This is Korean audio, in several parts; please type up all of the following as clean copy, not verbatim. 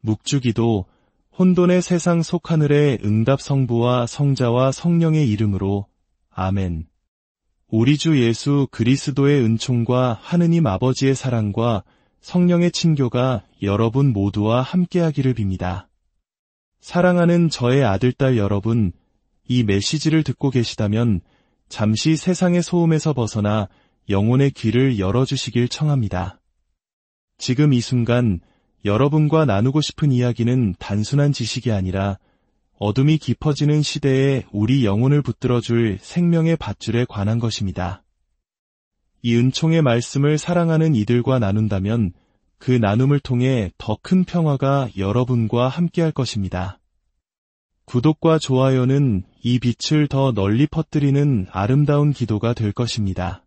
묵주기도, 혼돈의 세상 속 하늘의 응답 성부와 성자와 성령의 이름으로 아멘. 우리 주 예수 그리스도의 은총과 하느님 아버지의 사랑과 성령의 친교가 여러분 모두와 함께하기를 빕니다. 사랑하는 저의 아들딸 여러분, 이 메시지를 듣고 계시다면 잠시 세상의 소음에서 벗어나 영혼의 귀를 열어주시길 청합니다. 지금 이 순간 여러분과 나누고 싶은 이야기는 단순한 지식이 아니라 어둠이 깊어지는 시대에 우리 영혼을 붙들어줄 생명의 밧줄에 관한 것입니다. 이 은총의 말씀을 사랑하는 이들과 나눈다면 그 나눔을 통해 더 큰 평화가 여러분과 함께할 것입니다. 구독과 좋아요는 이 빛을 더 널리 퍼뜨리는 아름다운 기도가 될 것입니다.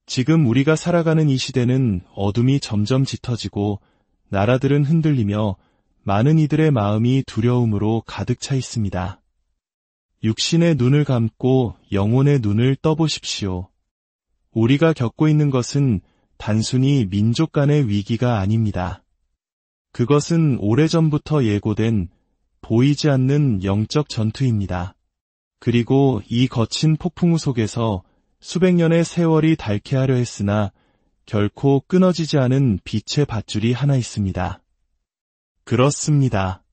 지금 우리가 살아가는 이 시대는 어둠이 점점 짙어지고 나라들은 흔들리며 많은 이들의 마음이 두려움으로 가득 차 있습니다. 육신의 눈을 감고 영혼의 눈을 떠보십시오. 우리가 겪고 있는 것은 단순히 민족 간의 위기가 아닙니다. 그것은 오래전부터 예고된 보이지 않는 영적 전투입니다. 그리고 이 거친 폭풍우 속에서 수백 년의 세월이 닳게 하려 했으나 결코 끊어지지 않은 빛의 밧줄이 하나 있습니다. 그렇습니다.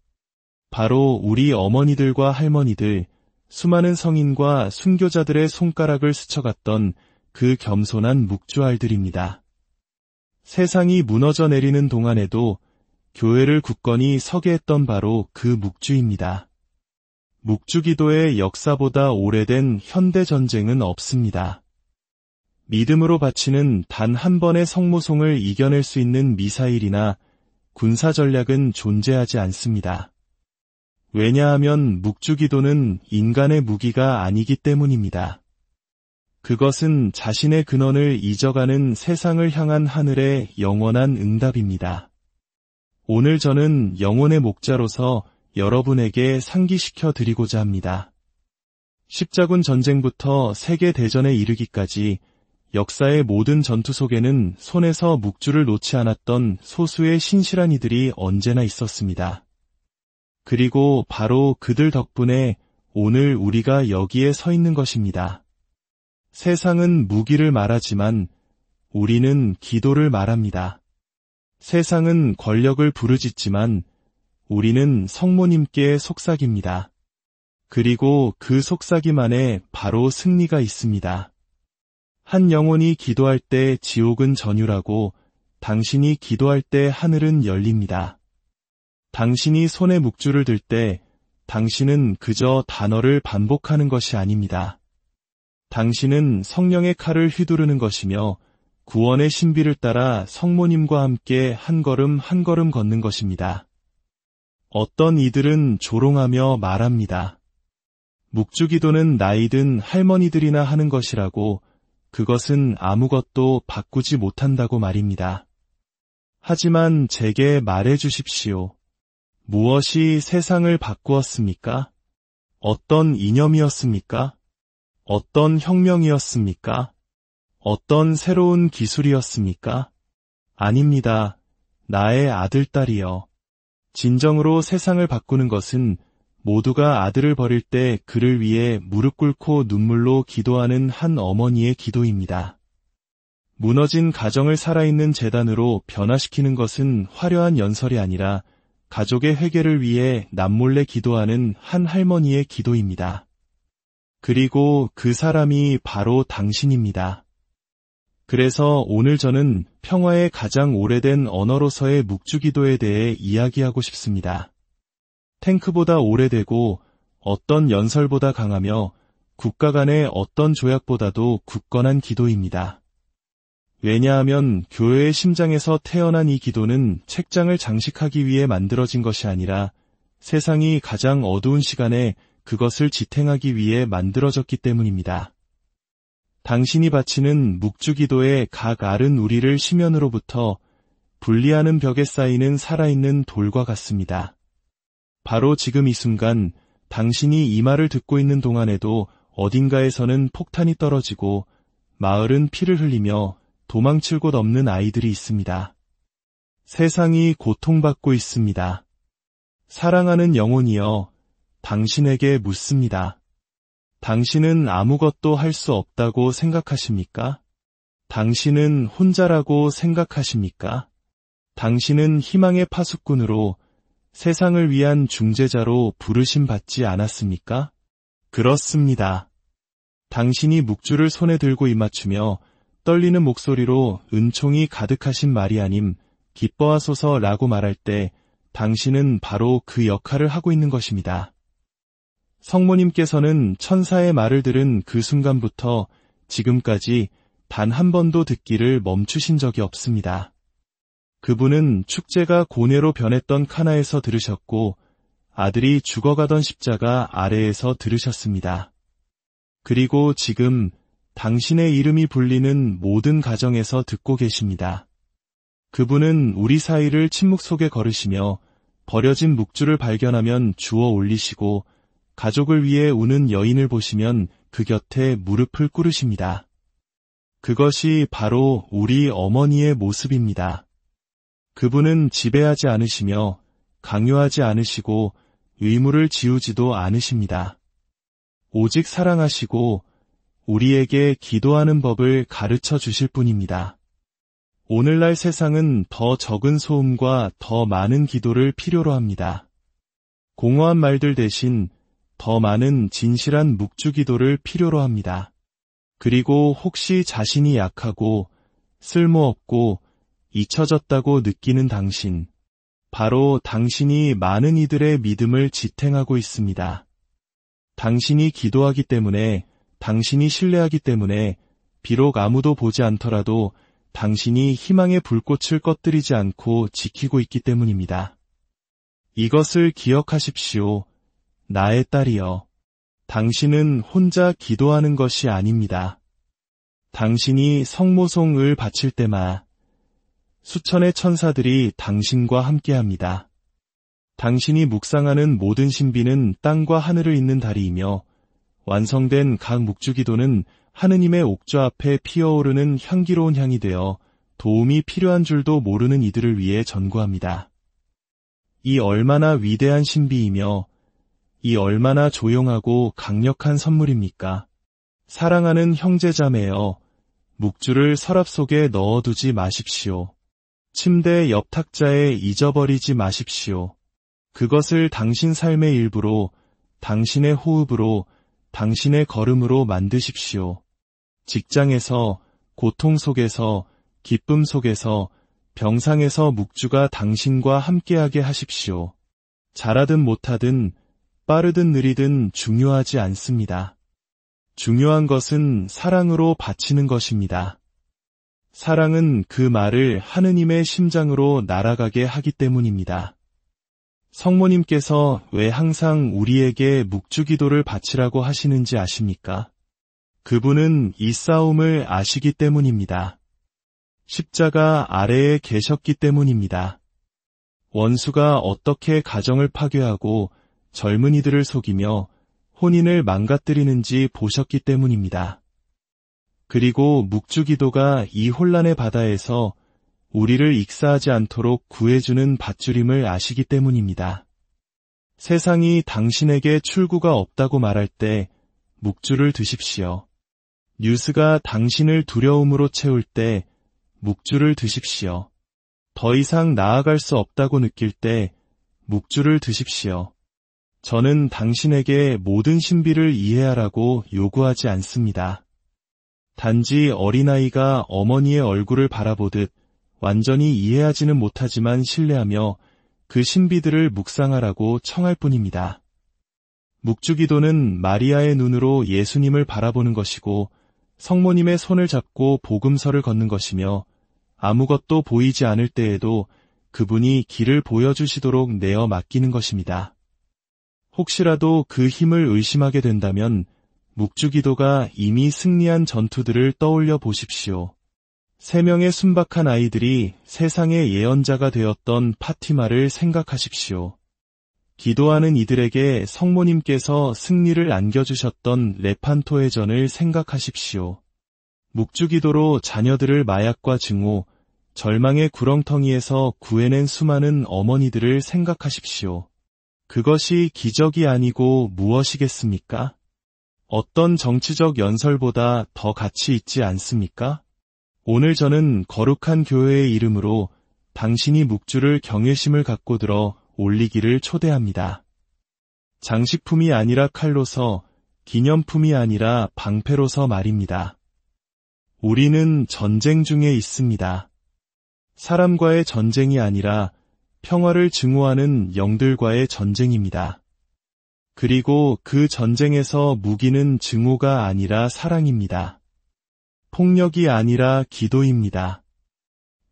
바로 우리 어머니들과 할머니들, 수많은 성인과 순교자들의 손가락을 스쳐갔던 그 겸손한 묵주알들입니다. 세상이 무너져 내리는 동안에도 교회를 굳건히 서게 했던 바로 그 묵주입니다. 묵주기도의 역사보다 오래된 현대전쟁은 없습니다. 믿음으로 바치는 단 한 번의 성모송을 이겨낼 수 있는 미사일이나 군사 전략은 존재하지 않습니다. 왜냐하면 묵주기도는 인간의 무기가 아니기 때문입니다. 그것은 자신의 근원을 잊어가는 세상을 향한 하늘의 영원한 응답입니다. 오늘 저는 영혼의 목자로서 여러분에게 상기시켜 드리고자 합니다. 십자군 전쟁부터 세계대전에 이르기까지 역사의 모든 전투 속에는 손에서 묵주를 놓지 않았던 소수의 신실한 이들이 언제나 있었습니다. 그리고 바로 그들 덕분에 오늘 우리가 여기에 서 있는 것입니다. 세상은 무기를 말하지만 우리는 기도를 말합니다. 세상은 권력을 부르짖지만 우리는 성모님께 속삭입니다. 그리고 그 속삭임 안에 바로 승리가 있습니다. 한 영혼이 기도할 때 지옥은 전율하고 당신이 기도할 때 하늘은 열립니다. 당신이 손에 묵주를 들 때 당신은 그저 단어를 반복하는 것이 아닙니다. 당신은 성령의 칼을 휘두르는 것이며 구원의 신비를 따라 성모님과 함께 한 걸음 한 걸음 걷는 것입니다. 어떤 이들은 조롱하며 말합니다. 묵주기도는 나이든 할머니들이나 하는 것이라고, 그것은 아무것도 바꾸지 못한다고 말입니다. 하지만 제게 말해 주십시오. 무엇이 세상을 바꾸었습니까? 어떤 이념이었습니까? 어떤 혁명이었습니까? 어떤 새로운 기술이었습니까? 아닙니다. 나의 아들딸이여. 진정으로 세상을 바꾸는 것은 모두가 아들을 버릴 때 그를 위해 무릎 꿇고 눈물로 기도하는 한 어머니의 기도입니다. 무너진 가정을 살아있는 재단으로 변화시키는 것은 화려한 연설이 아니라 가족의 회개를 위해 남몰래 기도하는 한 할머니의 기도입니다. 그리고 그 사람이 바로 당신입니다. 그래서 오늘 저는 평화의 가장 오래된 언어로서의 묵주기도에 대해 이야기하고 싶습니다. 탱크보다 오래되고 어떤 연설보다 강하며 국가 간의 어떤 조약보다도 굳건한 기도입니다. 왜냐하면 교회의 심장에서 태어난 이 기도는 책장을 장식하기 위해 만들어진 것이 아니라 세상이 가장 어두운 시간에 그것을 지탱하기 위해 만들어졌기 때문입니다. 당신이 바치는 묵주기도의 각 알은 우리를 심연으로부터 분리하는 벽에 쌓이는 살아있는 돌과 같습니다. 바로 지금 이 순간 당신이 이 말을 듣고 있는 동안에도 어딘가에서는 폭탄이 떨어지고 마을은 피를 흘리며 도망칠 곳 없는 아이들이 있습니다. 세상이 고통받고 있습니다. 사랑하는 영혼이여, 당신에게 묻습니다. 당신은 아무것도 할 수 없다고 생각하십니까? 당신은 혼자라고 생각하십니까? 당신은 희망의 파수꾼으로 세상을 위한 중재자로 부르심 받지 않았습니까? 그렇습니다. 당신이 묵주를 손에 들고 입맞추며 떨리는 목소리로 은총이 가득하신 마리아님, 기뻐하소서라고 말할 때 당신은 바로 그 역할을 하고 있는 것입니다. 성모님께서는 천사의 말을 들은 그 순간부터 지금까지 단 한 번도 듣기를 멈추신 적이 없습니다. 그분은 축제가 고뇌로 변했던 카나에서 들으셨고 아들이 죽어가던 십자가 아래에서 들으셨습니다. 그리고 지금 당신의 이름이 불리는 모든 가정에서 듣고 계십니다. 그분은 우리 사이를 침묵 속에 걸으시며 버려진 묵주를 발견하면 주워 올리시고 가족을 위해 우는 여인을 보시면 그 곁에 무릎을 꿇으십니다. 그것이 바로 우리 어머니의 모습입니다. 그분은 지배하지 않으시며 강요하지 않으시고 의무를 지우지도 않으십니다. 오직 사랑하시고 우리에게 기도하는 법을 가르쳐 주실 뿐입니다. 오늘날 세상은 더 적은 소음과 더 많은 기도를 필요로 합니다. 공허한 말들 대신 더 많은 진실한 묵주 기도를 필요로 합니다. 그리고 혹시 자신이 약하고 쓸모없고 잊혀졌다고 느끼는 당신, 바로 당신이 많은 이들의 믿음을 지탱하고 있습니다. 당신이 기도하기 때문에, 당신이 신뢰하기 때문에 비록 아무도 보지 않더라도 당신이 희망의 불꽃을 꺼뜨리지 않고 지키고 있기 때문입니다. 이것을 기억하십시오. 나의 딸이여. 당신은 혼자 기도하는 것이 아닙니다. 당신이 성모송을 바칠 때마다 수천의 천사들이 당신과 함께합니다. 당신이 묵상하는 모든 신비는 땅과 하늘을 잇는 다리이며 완성된 각 묵주기도는 하느님의 옥좌 앞에 피어오르는 향기로운 향이 되어 도움이 필요한 줄도 모르는 이들을 위해 전구합니다. 이 얼마나 위대한 신비이며 이 얼마나 조용하고 강력한 선물입니까? 사랑하는 형제자매여, 묵주를 서랍 속에 넣어두지 마십시오. 침대 옆 탁자에 잊어버리지 마십시오. 그것을 당신 삶의 일부로, 당신의 호흡으로, 당신의 걸음으로 만드십시오. 직장에서, 고통 속에서, 기쁨 속에서, 병상에서 묵주가 당신과 함께하게 하십시오. 잘하든 못하든, 빠르든 느리든 중요하지 않습니다. 중요한 것은 사랑으로 바치는 것입니다. 사랑은 그 말을 하느님의 심장으로 날아가게 하기 때문입니다. 성모님께서 왜 항상 우리에게 묵주기도를 바치라고 하시는지 아십니까? 그분은 이 싸움을 아시기 때문입니다. 십자가 아래에 계셨기 때문입니다. 원수가 어떻게 가정을 파괴하고 젊은이들을 속이며 혼인을 망가뜨리는지 보셨기 때문입니다. 그리고 묵주기도가 이 혼란의 바다에서 우리를 익사하지 않도록 구해주는 밧줄임을 아시기 때문입니다. 세상이 당신에게 출구가 없다고 말할 때 묵주를 드십시오. 뉴스가 당신을 두려움으로 채울 때 묵주를 드십시오. 더 이상 나아갈 수 없다고 느낄 때 묵주를 드십시오. 저는 당신에게 모든 신비를 이해하라고 요구하지 않습니다. 단지 어린아이가 어머니의 얼굴을 바라보듯 완전히 이해하지는 못하지만 신뢰하며 그 신비들을 묵상하라고 청할 뿐입니다. 묵주기도는 마리아의 눈으로 예수님을 바라보는 것이고 성모님의 손을 잡고 복음서를 걷는 것이며 아무것도 보이지 않을 때에도 그분이 길을 보여주시도록 내어 맡기는 것입니다. 혹시라도 그 힘을 의심하게 된다면 묵주기도가 이미 승리한 전투들을 떠올려 보십시오. 3명의 순박한 아이들이 세상의 예언자가 되었던 파티마를 생각하십시오. 기도하는 이들에게 성모님께서 승리를 안겨주셨던 레판토의 전을 생각하십시오. 묵주기도로 자녀들을 마약과 증오, 절망의 구렁텅이에서 구해낸 수많은 어머니들을 생각하십시오. 그것이 기적이 아니고 무엇이겠습니까? 어떤 정치적 연설보다 더 가치 있지 않습니까? 오늘 저는 거룩한 교회의 이름으로 당신이 묵주를 경외심을 갖고 들어 올리기를 초대합니다. 장식품이 아니라 칼로서, 기념품이 아니라 방패로서 말입니다. 우리는 전쟁 중에 있습니다. 사람과의 전쟁이 아니라 평화를 증오하는 영들과의 전쟁입니다. 그리고 그 전쟁에서 무기는 증오가 아니라 사랑입니다. 폭력이 아니라 기도입니다.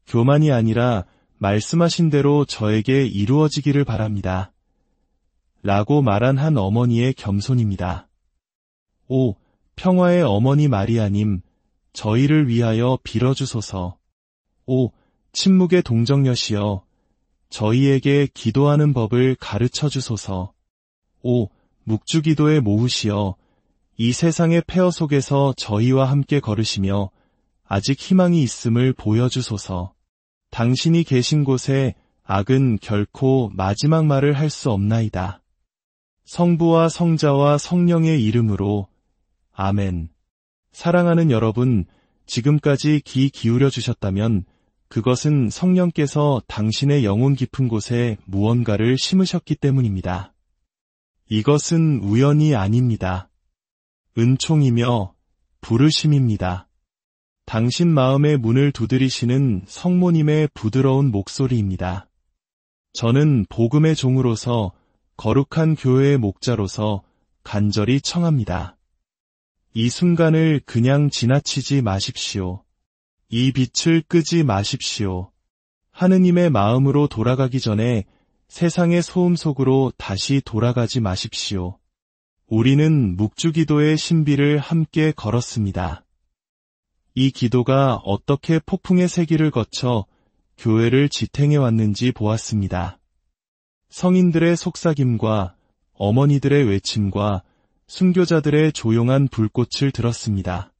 교만이 아니라 말씀하신 대로 저에게 이루어지기를 바랍니다. 라고 말한 한 어머니의 겸손입니다. 오, 평화의 어머니 마리아님, 저희를 위하여 빌어주소서. 오, 침묵의 동정녀시여, 저희에게 기도하는 법을 가르쳐 주소서. 오, 묵주기도의 모후시여, 이 세상의 폐허 속에서 저희와 함께 걸으시며 아직 희망이 있음을 보여주소서. 당신이 계신 곳에 악은 결코 마지막 말을 할 수 없나이다. 성부와 성자와 성령의 이름으로 아멘. 사랑하는 여러분, 지금까지 귀 기울여 주셨다면 그것은 성령께서 당신의 영혼 깊은 곳에 무언가를 심으셨기 때문입니다. 이것은 우연이 아닙니다. 은총이며 부르심입니다. 당신 마음의 문을 두드리시는 성모님의 부드러운 목소리입니다. 저는 복음의 종으로서 거룩한 교회의 목자로서 간절히 청합니다. 이 순간을 그냥 지나치지 마십시오. 이 빛을 끄지 마십시오. 하느님의 마음으로 돌아가기 전에 세상의 소음 속으로 다시 돌아가지 마십시오. 우리는 묵주기도의 신비를 함께 걸었습니다. 이 기도가 어떻게 폭풍의 세기를 거쳐 교회를 지탱해 왔는지 보았습니다. 성인들의 속삭임과 어머니들의 외침과 순교자들의 조용한 불꽃을 들었습니다.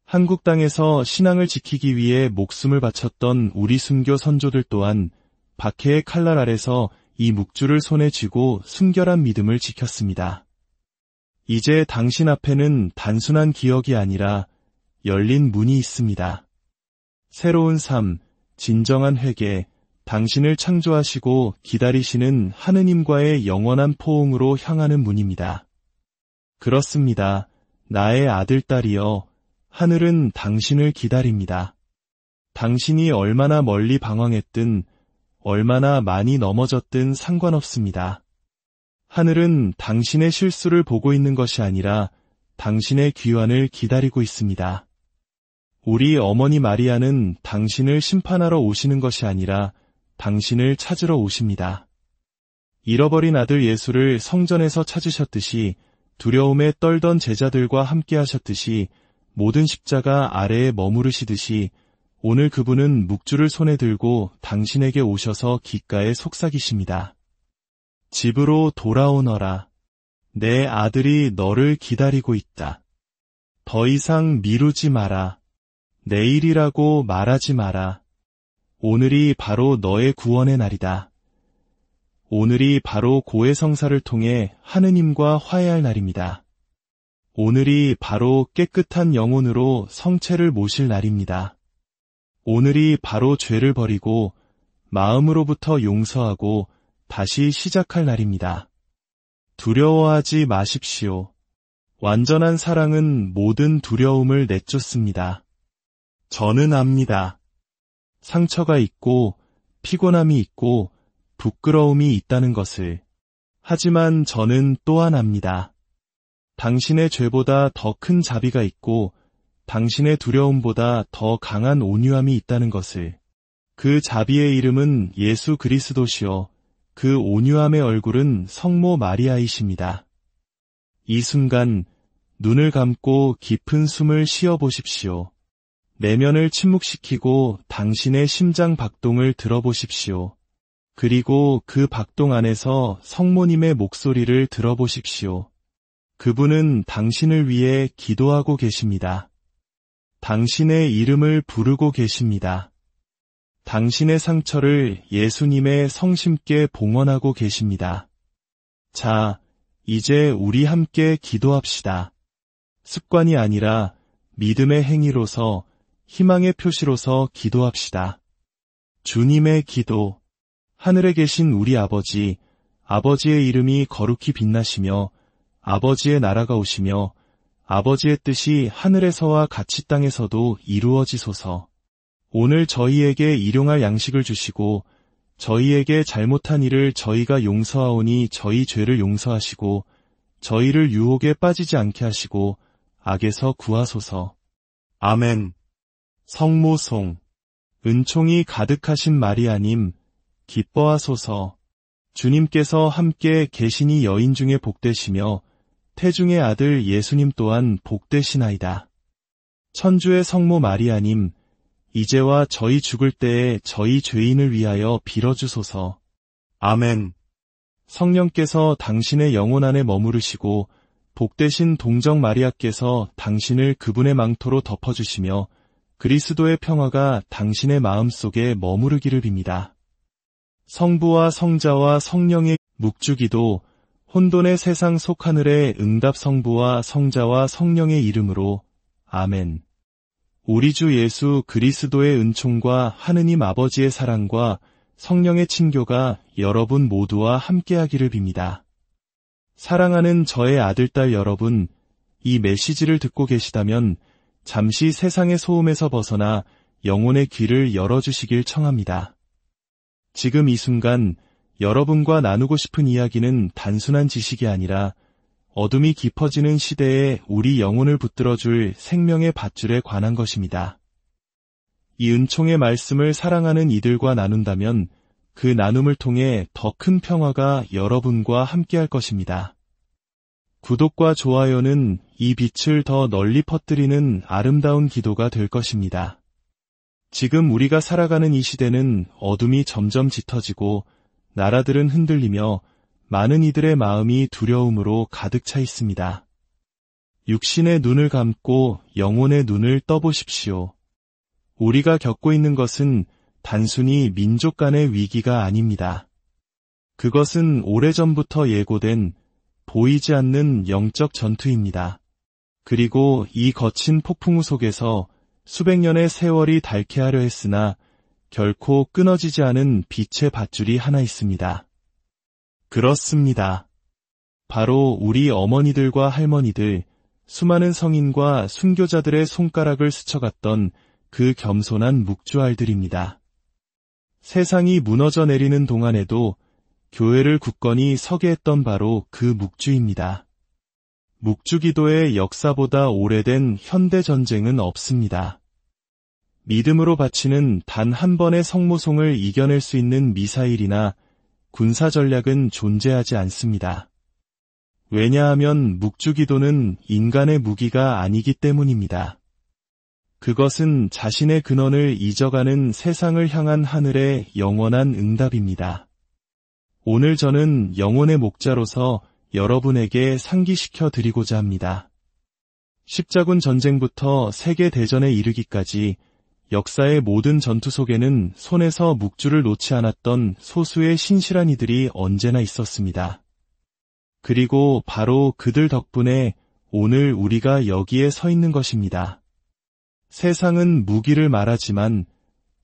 한국 땅에서 신앙을 지키기 위해 목숨을 바쳤던 우리 순교 선조들 또한 박해의 칼날 아래서 이 묵주를 손에 쥐고 순결한 믿음을 지켰습니다. 이제 당신 앞에는 단순한 기억이 아니라 열린 문이 있습니다. 새로운 삶, 진정한 회개, 당신을 창조하시고 기다리시는 하느님과의 영원한 포옹으로 향하는 문입니다. 그렇습니다. 나의 아들, 딸이여, 하늘은 당신을 기다립니다. 당신이 얼마나 멀리 방황했든, 얼마나 많이 넘어졌든 상관없습니다. 하늘은 당신의 실수를 보고 있는 것이 아니라 당신의 귀환을 기다리고 있습니다. 우리 어머니 마리아는 당신을 심판하러 오시는 것이 아니라 당신을 찾으러 오십니다. 잃어버린 아들 예수를 성전에서 찾으셨듯이 두려움에 떨던 제자들과 함께 하셨듯이 모든 십자가 아래에 머무르시듯이 오늘 그분은 묵주를 손에 들고 당신에게 오셔서 귓가에 속삭이십니다. 집으로 돌아오너라. 내 아들이 너를 기다리고 있다. 더 이상 미루지 마라. 내일이라고 말하지 마라. 오늘이 바로 너의 구원의 날이다. 오늘이 바로 고해성사를 통해 하느님과 화해할 날입니다. 오늘이 바로 깨끗한 영혼으로 성체를 모실 날입니다. 오늘이 바로 죄를 버리고 마음으로부터 용서하고 다시 시작할 날입니다. 두려워하지 마십시오. 완전한 사랑은 모든 두려움을 내쫓습니다. 저는 압니다. 상처가 있고 피곤함이 있고 부끄러움이 있다는 것을. 하지만 저는 또한 압니다. 당신의 죄보다 더 큰 자비가 있고 당신의 두려움보다 더 강한 온유함이 있다는 것을. 그 자비의 이름은 예수 그리스도시요. 그 온유함의 얼굴은 성모 마리아이십니다. 이 순간 눈을 감고 깊은 숨을 쉬어 보십시오. 내면을 침묵시키고 당신의 심장 박동을 들어보십시오. 그리고 그 박동 안에서 성모님의 목소리를 들어보십시오. 그분은 당신을 위해 기도하고 계십니다. 당신의 이름을 부르고 계십니다. 당신의 상처를 예수님의 성심께 봉헌하고 계십니다. 자, 이제 우리 함께 기도합시다. 습관이 아니라 믿음의 행위로서, 희망의 표시로서 기도합시다. 주님의 기도. 하늘에 계신 우리 아버지, 아버지의 이름이 거룩히 빛나시며 아버지의 나라가 오시며 아버지의 뜻이 하늘에서와 같이 땅에서도 이루어지소서. 오늘 저희에게 일용할 양식을 주시고 저희에게 잘못한 일을 저희가 용서하오니 저희 죄를 용서하시고 저희를 유혹에 빠지지 않게 하시고 악에서 구하소서. 아멘. 성모송. 은총이 가득하신 마리아님, 기뻐하소서. 주님께서 함께 계시니 여인 중에 복되시며 태중의 아들 예수님 또한 복되시나이다. 천주의 성모 마리아님, 이제와 저희 죽을 때에 저희 죄인을 위하여 빌어주소서. 아멘. 성령께서 당신의 영혼 안에 머무르시고 복되신 동정 마리아께서 당신을 그분의 망토로 덮어주시며 그리스도의 평화가 당신의 마음속에 머무르기를 빕니다. 성부와 성자와 성령의 묵주기도 혼돈의 세상 속 하늘의 응답 성부와 성자와 성령의 이름으로 아멘. 우리 주 예수 그리스도의 은총과 하느님 아버지의 사랑과 성령의 친교가 여러분 모두와 함께하기를 빕니다. 사랑하는 저의 아들딸 여러분, 이 메시지를 듣고 계시다면 잠시 세상의 소음에서 벗어나 영혼의 귀를 열어주시길 청합니다. 지금 이 순간 여러분과 나누고 싶은 이야기는 단순한 지식이 아니라 어둠이 깊어지는 시대에 우리 영혼을 붙들어줄 생명의 밧줄에 관한 것입니다. 이 은총의 말씀을 사랑하는 이들과 나눈다면 그 나눔을 통해 더 큰 평화가 여러분과 함께할 것입니다. 구독과 좋아요는 이 빛을 더 널리 퍼뜨리는 아름다운 기도가 될 것입니다. 지금 우리가 살아가는 이 시대는 어둠이 점점 짙어지고 나라들은 흔들리며 많은 이들의 마음이 두려움으로 가득 차 있습니다. 육신의 눈을 감고 영혼의 눈을 떠보십시오. 우리가 겪고 있는 것은 단순히 민족 간의 위기가 아닙니다. 그것은 오래전부터 예고된 보이지 않는 영적 전투입니다. 그리고 이 거친 폭풍우 속에서 수백 년의 세월이 닳게 하려 했으나 결코 끊어지지 않은 빛의 밧줄이 하나 있습니다. 그렇습니다. 바로 우리 어머니들과 할머니들, 수많은 성인과 순교자들의 손가락을 스쳐갔던 그 겸손한 묵주알들입니다. 세상이 무너져 내리는 동안에도 교회를 굳건히 서게 했던 바로 그 묵주입니다. 묵주기도의 역사보다 오래된 현대전쟁은 없습니다. 믿음으로 바치는 단 한 번의 성모송을 이겨낼 수 있는 미사일이나 군사 전략은 존재하지 않습니다. 왜냐하면 묵주기도는 인간의 무기가 아니기 때문입니다. 그것은 자신의 근원을 잊어가는 세상을 향한 하늘의 영원한 응답입니다. 오늘 저는 영혼의 목자로서 여러분에게 상기시켜 드리고자 합니다. 십자군 전쟁부터 세계대전에 이르기까지 역사의 모든 전투 속에는 손에서 묵주를 놓지 않았던 소수의 신실한 이들이 언제나 있었습니다. 그리고 바로 그들 덕분에 오늘 우리가 여기에 서 있는 것입니다. 세상은 무기를 말하지만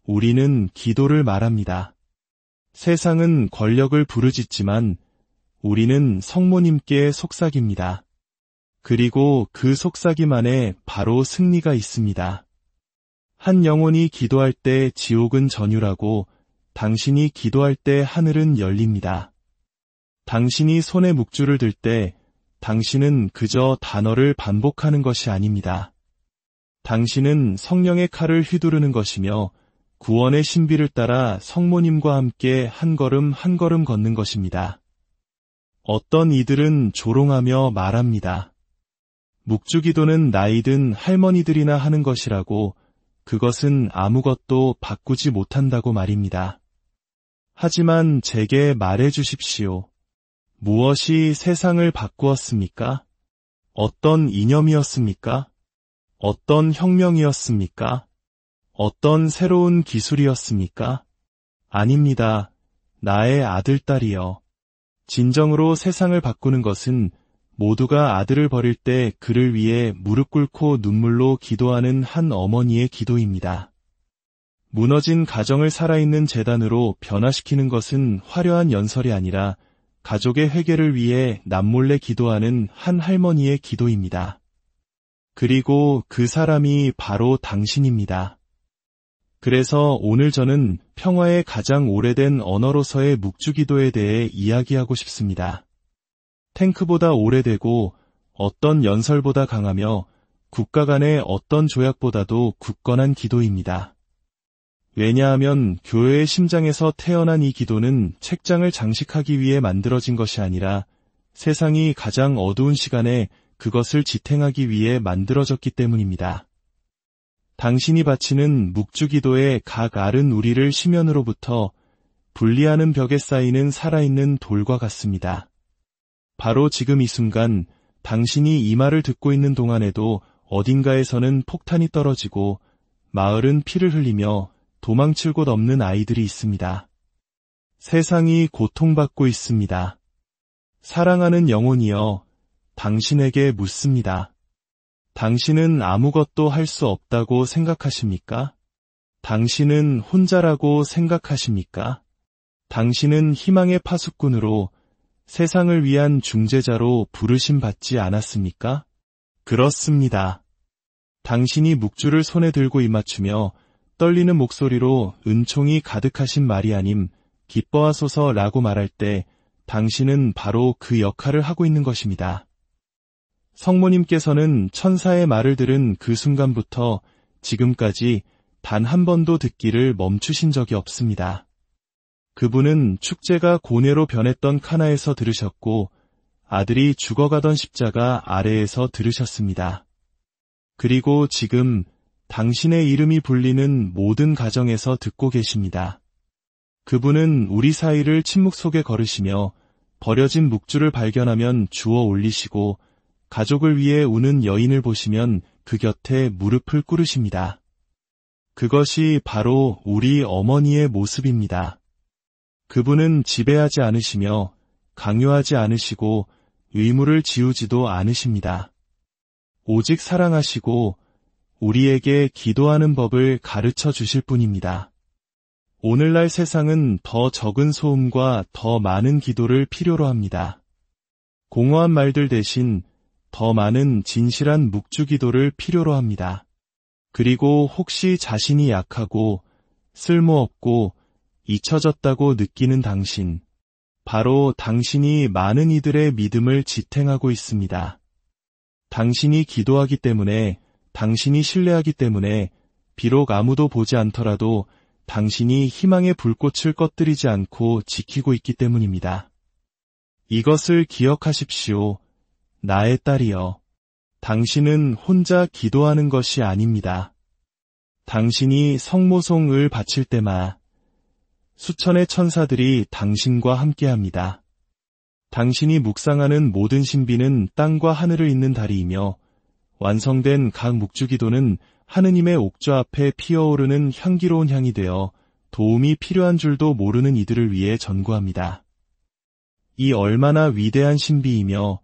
우리는 기도를 말합니다. 세상은 권력을 부르짖지만 우리는 성모님께 속삭입니다. 그리고 그 속삭임 안에 바로 승리가 있습니다. 한 영혼이 기도할 때 지옥은 전율하고 당신이 기도할 때 하늘은 열립니다. 당신이 손에 묵주를 들 때 당신은 그저 단어를 반복하는 것이 아닙니다. 당신은 성령의 칼을 휘두르는 것이며 구원의 신비를 따라 성모님과 함께 한 걸음 한 걸음 걷는 것입니다. 어떤 이들은 조롱하며 말합니다. 묵주기도는 나이든 할머니들이나 하는 것이라고, 그것은 아무것도 바꾸지 못한다고 말입니다. 하지만 제게 말해 주십시오. 무엇이 세상을 바꾸었습니까? 어떤 이념이었습니까? 어떤 혁명이었습니까? 어떤 새로운 기술이었습니까? 아닙니다. 나의 아들딸이여. 진정으로 세상을 바꾸는 것은 모두가 아들을 버릴 때 그를 위해 무릎 꿇고 눈물로 기도하는 한 어머니의 기도입니다. 무너진 가정을 살아있는 재단으로 변화시키는 것은 화려한 연설이 아니라 가족의 회개를 위해 남몰래 기도하는 한 할머니의 기도입니다. 그리고 그 사람이 바로 당신입니다. 그래서 오늘 저는 평화의 가장 오래된 언어로서의 묵주기도에 대해 이야기하고 싶습니다. 탱크보다 오래되고 어떤 연설보다 강하며 국가 간의 어떤 조약보다도 굳건한 기도입니다. 왜냐하면 교회의 심장에서 태어난 이 기도는 책장을 장식하기 위해 만들어진 것이 아니라 세상이 가장 어두운 시간에 그것을 지탱하기 위해 만들어졌기 때문입니다. 당신이 바치는 묵주기도의 각 알은 우리를 심연으로부터 분리하는 벽에 쌓이는 살아있는 돌과 같습니다. 바로 지금 이 순간 당신이 이 말을 듣고 있는 동안에도 어딘가에서는 폭탄이 떨어지고 마을은 피를 흘리며 도망칠 곳 없는 아이들이 있습니다. 세상이 고통받고 있습니다. 사랑하는 영혼이여, 당신에게 묻습니다. 당신은 아무것도 할 수 없다고 생각하십니까? 당신은 혼자라고 생각하십니까? 당신은 희망의 파수꾼으로 세상을 위한 중재자로 부르심 받지 않았습니까? 그렇습니다. 당신이 묵주를 손에 들고 입맞추며 떨리는 목소리로 은총이 가득하신 마리아님, 기뻐하소서 라고 말할 때 당신은 바로 그 역할을 하고 있는 것입니다. 성모님께서는 천사의 말을 들은 그 순간부터 지금까지 단 한 번도 듣기를 멈추신 적이 없습니다. 그분은 축제가 고뇌로 변했던 카나에서 들으셨고 아들이 죽어가던 십자가 아래에서 들으셨습니다. 그리고 지금 당신의 이름이 불리는 모든 가정에서 듣고 계십니다. 그분은 우리 사이를 침묵 속에 걸으시며 버려진 묵주를 발견하면 주워 올리시고 가족을 위해 우는 여인을 보시면 그 곁에 무릎을 꿇으십니다. 그것이 바로 우리 어머니의 모습입니다. 그분은 지배하지 않으시며 강요하지 않으시고 의무를 지우지도 않으십니다. 오직 사랑하시고 우리에게 기도하는 법을 가르쳐 주실 뿐입니다. 오늘날 세상은 더 적은 소음과 더 많은 기도를 필요로 합니다. 공허한 말들 대신 더 많은 진실한 묵주기도를 필요로 합니다. 그리고 혹시 자신이 약하고 쓸모없고 잊혀졌다고 느끼는 당신, 바로 당신이 많은 이들의 믿음을 지탱하고 있습니다. 당신이 기도하기 때문에, 당신이 신뢰하기 때문에 비록 아무도 보지 않더라도 당신이 희망의 불꽃을 꺼뜨리지 않고 지키고 있기 때문입니다. 이것을 기억하십시오. 나의 딸이여. 당신은 혼자 기도하는 것이 아닙니다. 당신이 성모송을 바칠 때마다 수천의 천사들이 당신과 함께합니다. 당신이 묵상하는 모든 신비는 땅과 하늘을 잇는 다리이며 완성된 각 묵주기도는 하느님의 옥좌 앞에 피어오르는 향기로운 향이 되어 도움이 필요한 줄도 모르는 이들을 위해 전구합니다. 이 얼마나 위대한 신비이며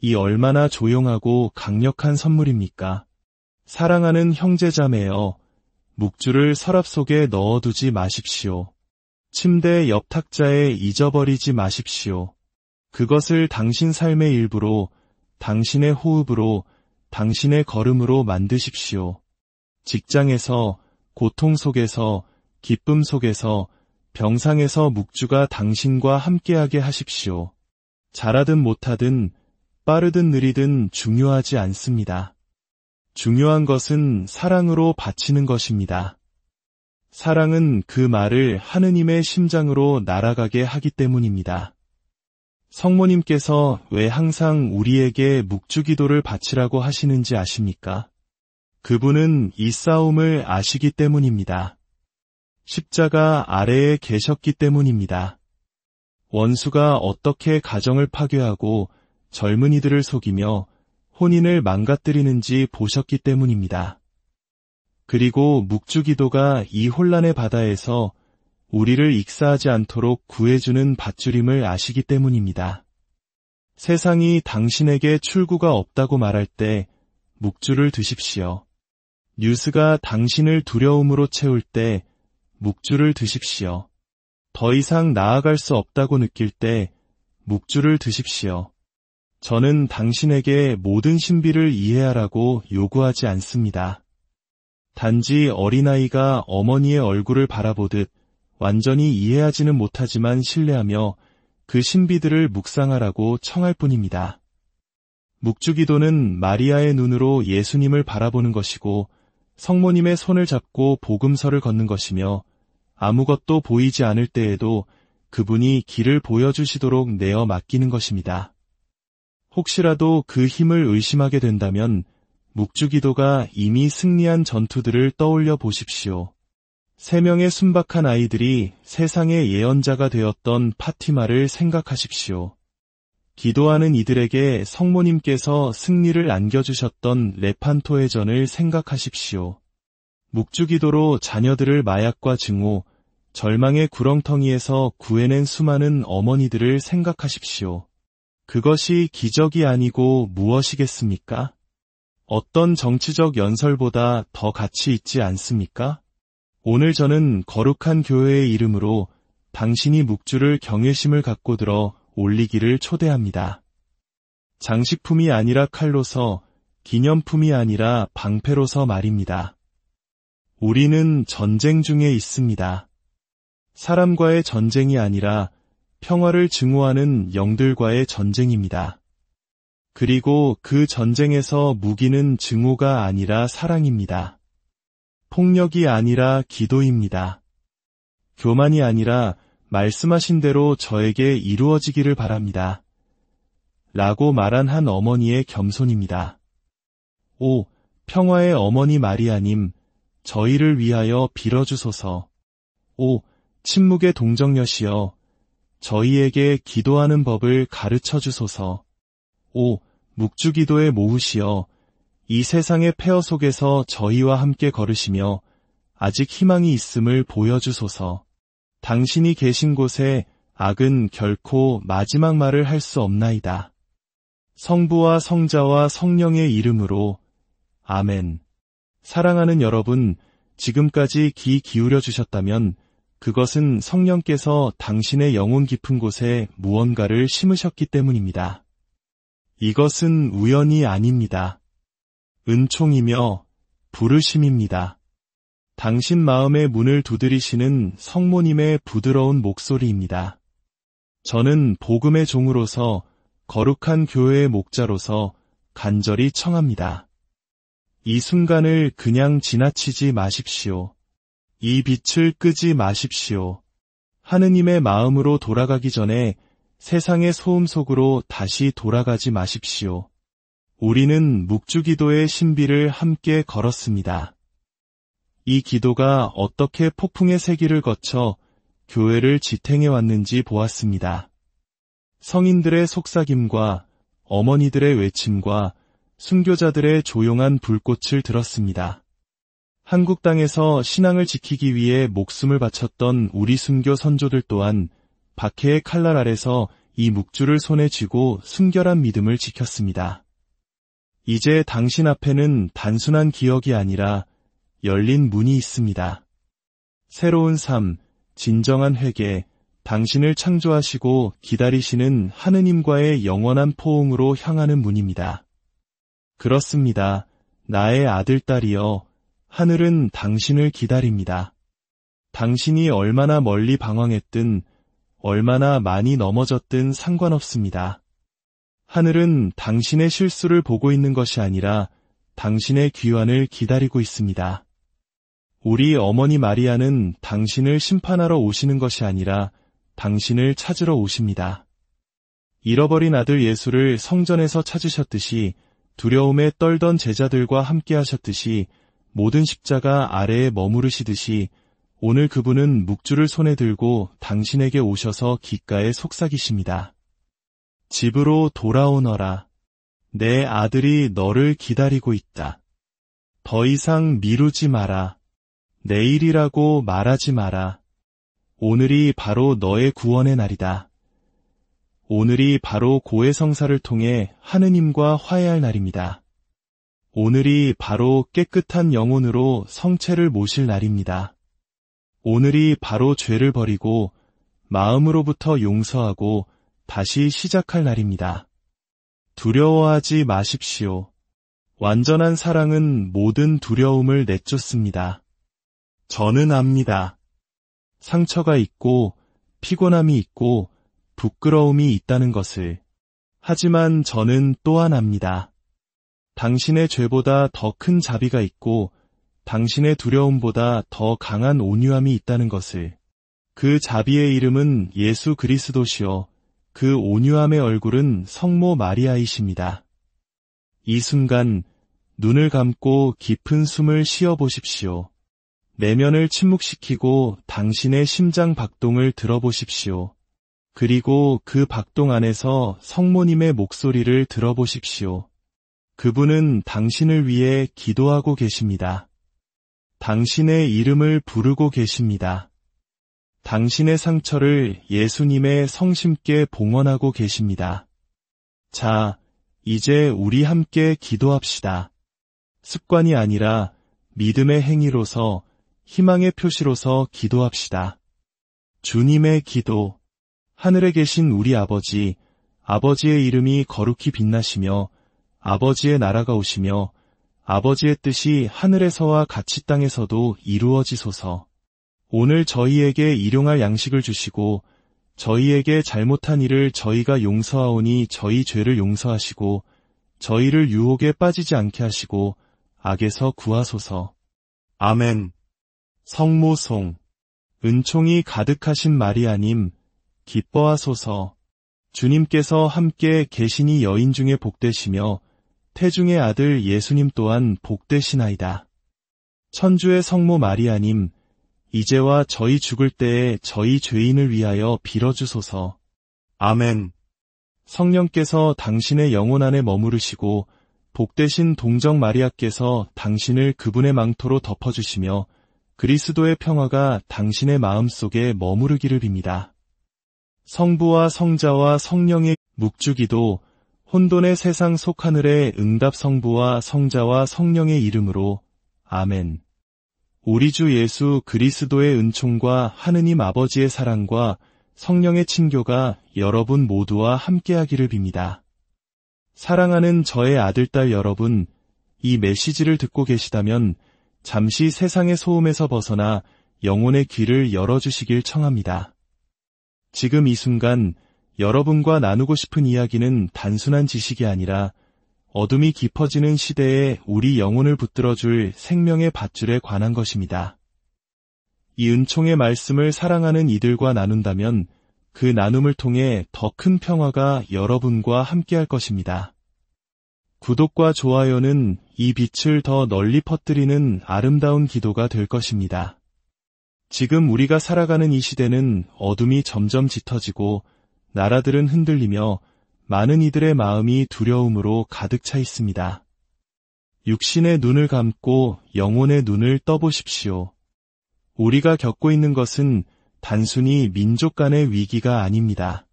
이 얼마나 조용하고 강력한 선물입니까? 사랑하는 형제자매여, 묵주를 서랍 속에 넣어두지 마십시오. 침대 옆 탁자에 잊어버리지 마십시오. 그것을 당신 삶의 일부로, 당신의 호흡으로, 당신의 걸음으로 만드십시오. 직장에서, 고통 속에서, 기쁨 속에서, 병상에서 묵주가 당신과 함께하게 하십시오. 잘하든 못하든, 빠르든 느리든 중요하지 않습니다. 중요한 것은 사랑으로 바치는 것입니다. 사랑은 그 말을 하느님의 심장으로 날아가게 하기 때문입니다. 성모님께서 왜 항상 우리에게 묵주기도를 바치라고 하시는지 아십니까? 그분은 이 싸움을 아시기 때문입니다. 십자가 아래에 계셨기 때문입니다. 원수가 어떻게 가정을 파괴하고 젊은이들을 속이며 혼인을 망가뜨리는지 보셨기 때문입니다. 그리고 묵주기도가 이 혼란의 바다에서 우리를 익사하지 않도록 구해주는 밧줄임을 아시기 때문입니다. 세상이 당신에게 출구가 없다고 말할 때 묵주를 드십시오. 뉴스가 당신을 두려움으로 채울 때 묵주를 드십시오. 더 이상 나아갈 수 없다고 느낄 때 묵주를 드십시오. 저는 당신에게 모든 신비를 이해하라고 요구하지 않습니다. 단지 어린아이가 어머니의 얼굴을 바라보듯 완전히 이해하지는 못하지만 신뢰하며 그 신비들을 묵상하라고 청할 뿐입니다. 묵주기도는 마리아의 눈으로 예수님을 바라보는 것이고 성모님의 손을 잡고 복음서를 걷는 것이며 아무것도 보이지 않을 때에도 그분이 길을 보여주시도록 내어 맡기는 것입니다. 혹시라도 그 힘을 의심하게 된다면 묵주기도가 이미 승리한 전투들을 떠올려 보십시오. 3명의 순박한 아이들이 세상의 예언자가 되었던 파티마를 생각하십시오. 기도하는 이들에게 성모님께서 승리를 안겨주셨던 레판토의 전을 생각하십시오. 묵주기도로 자녀들을 마약과 증오, 절망의 구렁텅이에서 구해낸 수많은 어머니들을 생각하십시오. 그것이 기적이 아니고 무엇이겠습니까? 어떤 정치적 연설보다 더 가치 있지 않습니까? 오늘 저는 거룩한 교회의 이름으로 당신이 묵주를 경외심을 갖고 들어 올리기를 초대합니다. 장식품이 아니라 칼로서, 기념품이 아니라 방패로서 말입니다. 우리는 전쟁 중에 있습니다. 사람과의 전쟁이 아니라 평화를 증오하는 영들과의 전쟁입니다. 그리고 그 전쟁에서 무기는 증오가 아니라 사랑입니다. 폭력이 아니라 기도입니다. 교만이 아니라 말씀하신 대로 저에게 이루어지기를 바랍니다. 라고 말한 한 어머니의 겸손입니다. 오, 평화의 어머니 마리아님, 저희를 위하여 빌어주소서. 오, 침묵의 동정녀시여, 저희에게 기도하는 법을 가르쳐 주소서. 오, 묵주기도의 모후시여, 이 세상의 폐허 속에서 저희와 함께 걸으시며 아직 희망이 있음을 보여주소서. 당신이 계신 곳에 악은 결코 마지막 말을 할 수 없나이다. 성부와 성자와 성령의 이름으로 아멘. 사랑하는 여러분, 지금까지 귀 기울여 주셨다면 그것은 성령께서 당신의 영혼 깊은 곳에 무언가를 심으셨기 때문입니다. 이것은 우연이 아닙니다. 은총이며 부르심입니다. 당신 마음의 문을 두드리시는 성모님의 부드러운 목소리입니다. 저는 복음의 종으로서 거룩한 교회의 목자로서 간절히 청합니다. 이 순간을 그냥 지나치지 마십시오. 이 빛을 끄지 마십시오. 하느님의 마음으로 돌아가기 전에 세상의 소음 속으로 다시 돌아가지 마십시오. 우리는 묵주기도의 신비를 함께 걸었습니다. 이 기도가 어떻게 폭풍의 세기를 거쳐 교회를 지탱해 왔는지 보았습니다. 성인들의 속삭임과 어머니들의 외침과 순교자들의 조용한 불꽃을 들었습니다. 한국 땅에서 신앙을 지키기 위해 목숨을 바쳤던 우리 순교 선조들 또한 박해의 칼날 아래서 이 묵주를 손에 쥐고 순결한 믿음을 지켰습니다. 이제 당신 앞에는 단순한 기억이 아니라 열린 문이 있습니다. 새로운 삶, 진정한 회개, 당신을 창조하시고 기다리시는 하느님과의 영원한 포옹으로 향하는 문입니다. 그렇습니다. 나의 아들, 딸이여, 하늘은 당신을 기다립니다. 당신이 얼마나 멀리 방황했든, 얼마나 많이 넘어졌든 상관없습니다. 하늘은 당신의 실수를 보고 있는 것이 아니라 당신의 귀환을 기다리고 있습니다. 우리 어머니 마리아는 당신을 심판하러 오시는 것이 아니라 당신을 찾으러 오십니다. 잃어버린 아들 예수를 성전에서 찾으셨듯이 두려움에 떨던 제자들과 함께 하셨듯이 모든 십자가 아래에 머무르시듯이 오늘 그분은 묵주를 손에 들고 당신에게 오셔서 귓가에 속삭이십니다. 집으로 돌아오너라. 내 아들이 너를 기다리고 있다. 더 이상 미루지 마라. 내일이라고 말하지 마라. 오늘이 바로 너의 구원의 날이다. 오늘이 바로 고해성사를 통해 하느님과 화해할 날입니다. 오늘이 바로 깨끗한 영혼으로 성체를 모실 날입니다. 오늘이 바로 죄를 버리고 마음으로부터 용서하고 다시 시작할 날입니다. 두려워하지 마십시오. 완전한 사랑은 모든 두려움을 내쫓습니다. 저는 압니다. 상처가 있고 피곤함이 있고 부끄러움이 있다는 것을. 하지만 저는 또한 압니다. 당신의 죄보다 더 큰 자비가 있고 당신의 두려움보다 더 강한 온유함이 있다는 것을. 그 자비의 이름은 예수 그리스도시요. 그 온유함의 얼굴은 성모 마리아이십니다. 이 순간 눈을 감고 깊은 숨을 쉬어 보십시오. 내면을 침묵시키고 당신의 심장 박동을 들어보십시오. 그리고 그 박동 안에서 성모님의 목소리를 들어보십시오. 그분은 당신을 위해 기도하고 계십니다. 당신의 이름을 부르고 계십니다. 당신의 상처를 예수님의 성심께 봉헌하고 계십니다. 자, 이제 우리 함께 기도합시다. 습관이 아니라 믿음의 행위로서 희망의 표시로서 기도합시다. 주님의 기도. 하늘에 계신 우리 아버지, 아버지의 이름이 거룩히 빛나시며 아버지의 나라가 오시며 아버지의 뜻이 하늘에서와 같이 땅에서도 이루어지소서. 오늘 저희에게 일용할 양식을 주시고 저희에게 잘못한 일을 저희가 용서하오니 저희 죄를 용서하시고 저희를 유혹에 빠지지 않게 하시고 악에서 구하소서. 아멘. 성모송. 은총이 가득하신 마리아님, 기뻐하소서. 주님께서 함께 계시니 여인 중에 복되시며 태중의 아들 예수님 또한 복되시나이다. 천주의 성모 마리아님, 이제와 저희 죽을 때에 저희 죄인을 위하여 빌어주소서. 아멘. 성령께서 당신의 영혼 안에 머무르시고 복되신 동정 마리아께서 당신을 그분의 망토로 덮어주시며 그리스도의 평화가 당신의 마음속에 머무르기를 빕니다. 성부와 성자와 성령의 묵주기도 혼돈의 세상 속하늘의 응답 성부와 성자와 성령의 이름으로 아멘. 우리 주 예수 그리스도의 은총과 하느님 아버지의 사랑과 성령의 친교가 여러분 모두와 함께하기를 빕니다. 사랑하는 저의 아들딸 여러분, 이 메시지를 듣고 계시다면 잠시 세상의 소음에서 벗어나 영혼의 귀를 열어주시길 청합니다. 지금 이 순간 여러분과 나누고 싶은 이야기는 단순한 지식이 아니라 어둠이 깊어지는 시대에 우리 영혼을 붙들어줄 생명의 밧줄에 관한 것입니다. 이 은총의 말씀을 사랑하는 이들과 나눈다면 그 나눔을 통해 더 큰 평화가 여러분과 함께할 것입니다. 구독과 좋아요는 이 빛을 더 널리 퍼뜨리는 아름다운 기도가 될 것입니다. 지금 우리가 살아가는 이 시대는 어둠이 점점 짙어지고 나라들은 흔들리며 많은 이들의 마음이 두려움으로 가득 차 있습니다. 육신의 눈을 감고 영혼의 눈을 떠보십시오. 우리가 겪고 있는 것은 단순히 민족 간의 위기가 아닙니다.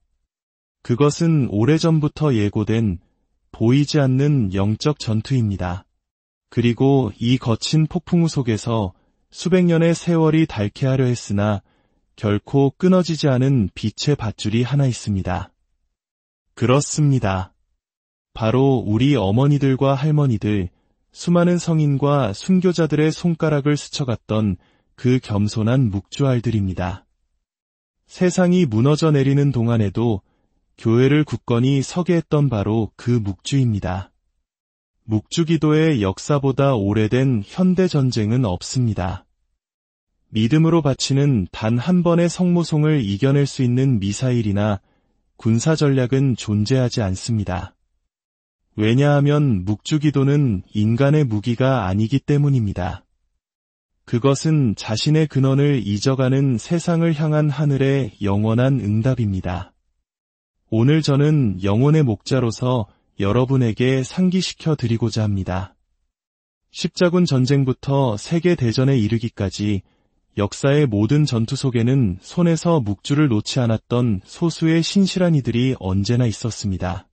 그것은 오래전부터 예고된 보이지 않는 영적 전투입니다. 그리고 이 거친 폭풍우 속에서 수백 년의 세월이 닳게 하려 했으나 결코 끊어지지 않은 빛의 밧줄이 하나 있습니다. 그렇습니다. 바로 우리 어머니들과 할머니들, 수많은 성인과 순교자들의 손가락을 스쳐갔던 그 겸손한 묵주알들입니다. 세상이 무너져 내리는 동안에도 교회를 굳건히 서게 했던 바로 그 묵주입니다. 묵주기도의 역사보다 오래된 현대전쟁은 없습니다. 믿음으로 바치는 단 한 번의 성모송을 이겨낼 수 있는 미사일이나 군사 전략은 존재하지 않습니다. 왜냐하면 묵주기도는 인간의 무기가 아니기 때문입니다. 그것은 자신의 근원을 잊어가는 세상을 향한 하늘의 영원한 응답입니다. 오늘 저는 영혼의 목자로서 여러분에게 상기시켜 드리고자 합니다. 십자군 전쟁부터 세계대전에 이르기까지 역사의 모든 전투 속에는 손에서 묵주를 놓지 않았던 소수의 신실한 이들이 언제나 있었습니다.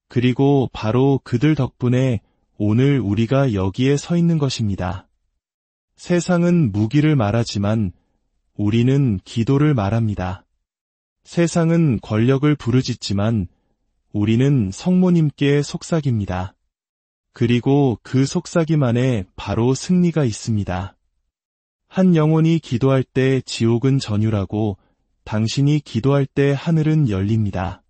그리고 바로 그들 덕분에 오늘 우리가 여기에 서 있는 것입니다. 세상은 무기를 말하지만 우리는 기도를 말합니다. 세상은 권력을 부르짖지만 우리는 성모님께 속삭입니다. 그리고 그 속삭임 안에 바로 승리가 있습니다. 한 영혼이 기도할 때 지옥은 전율하고 당신이 기도할 때 하늘은 열립니다.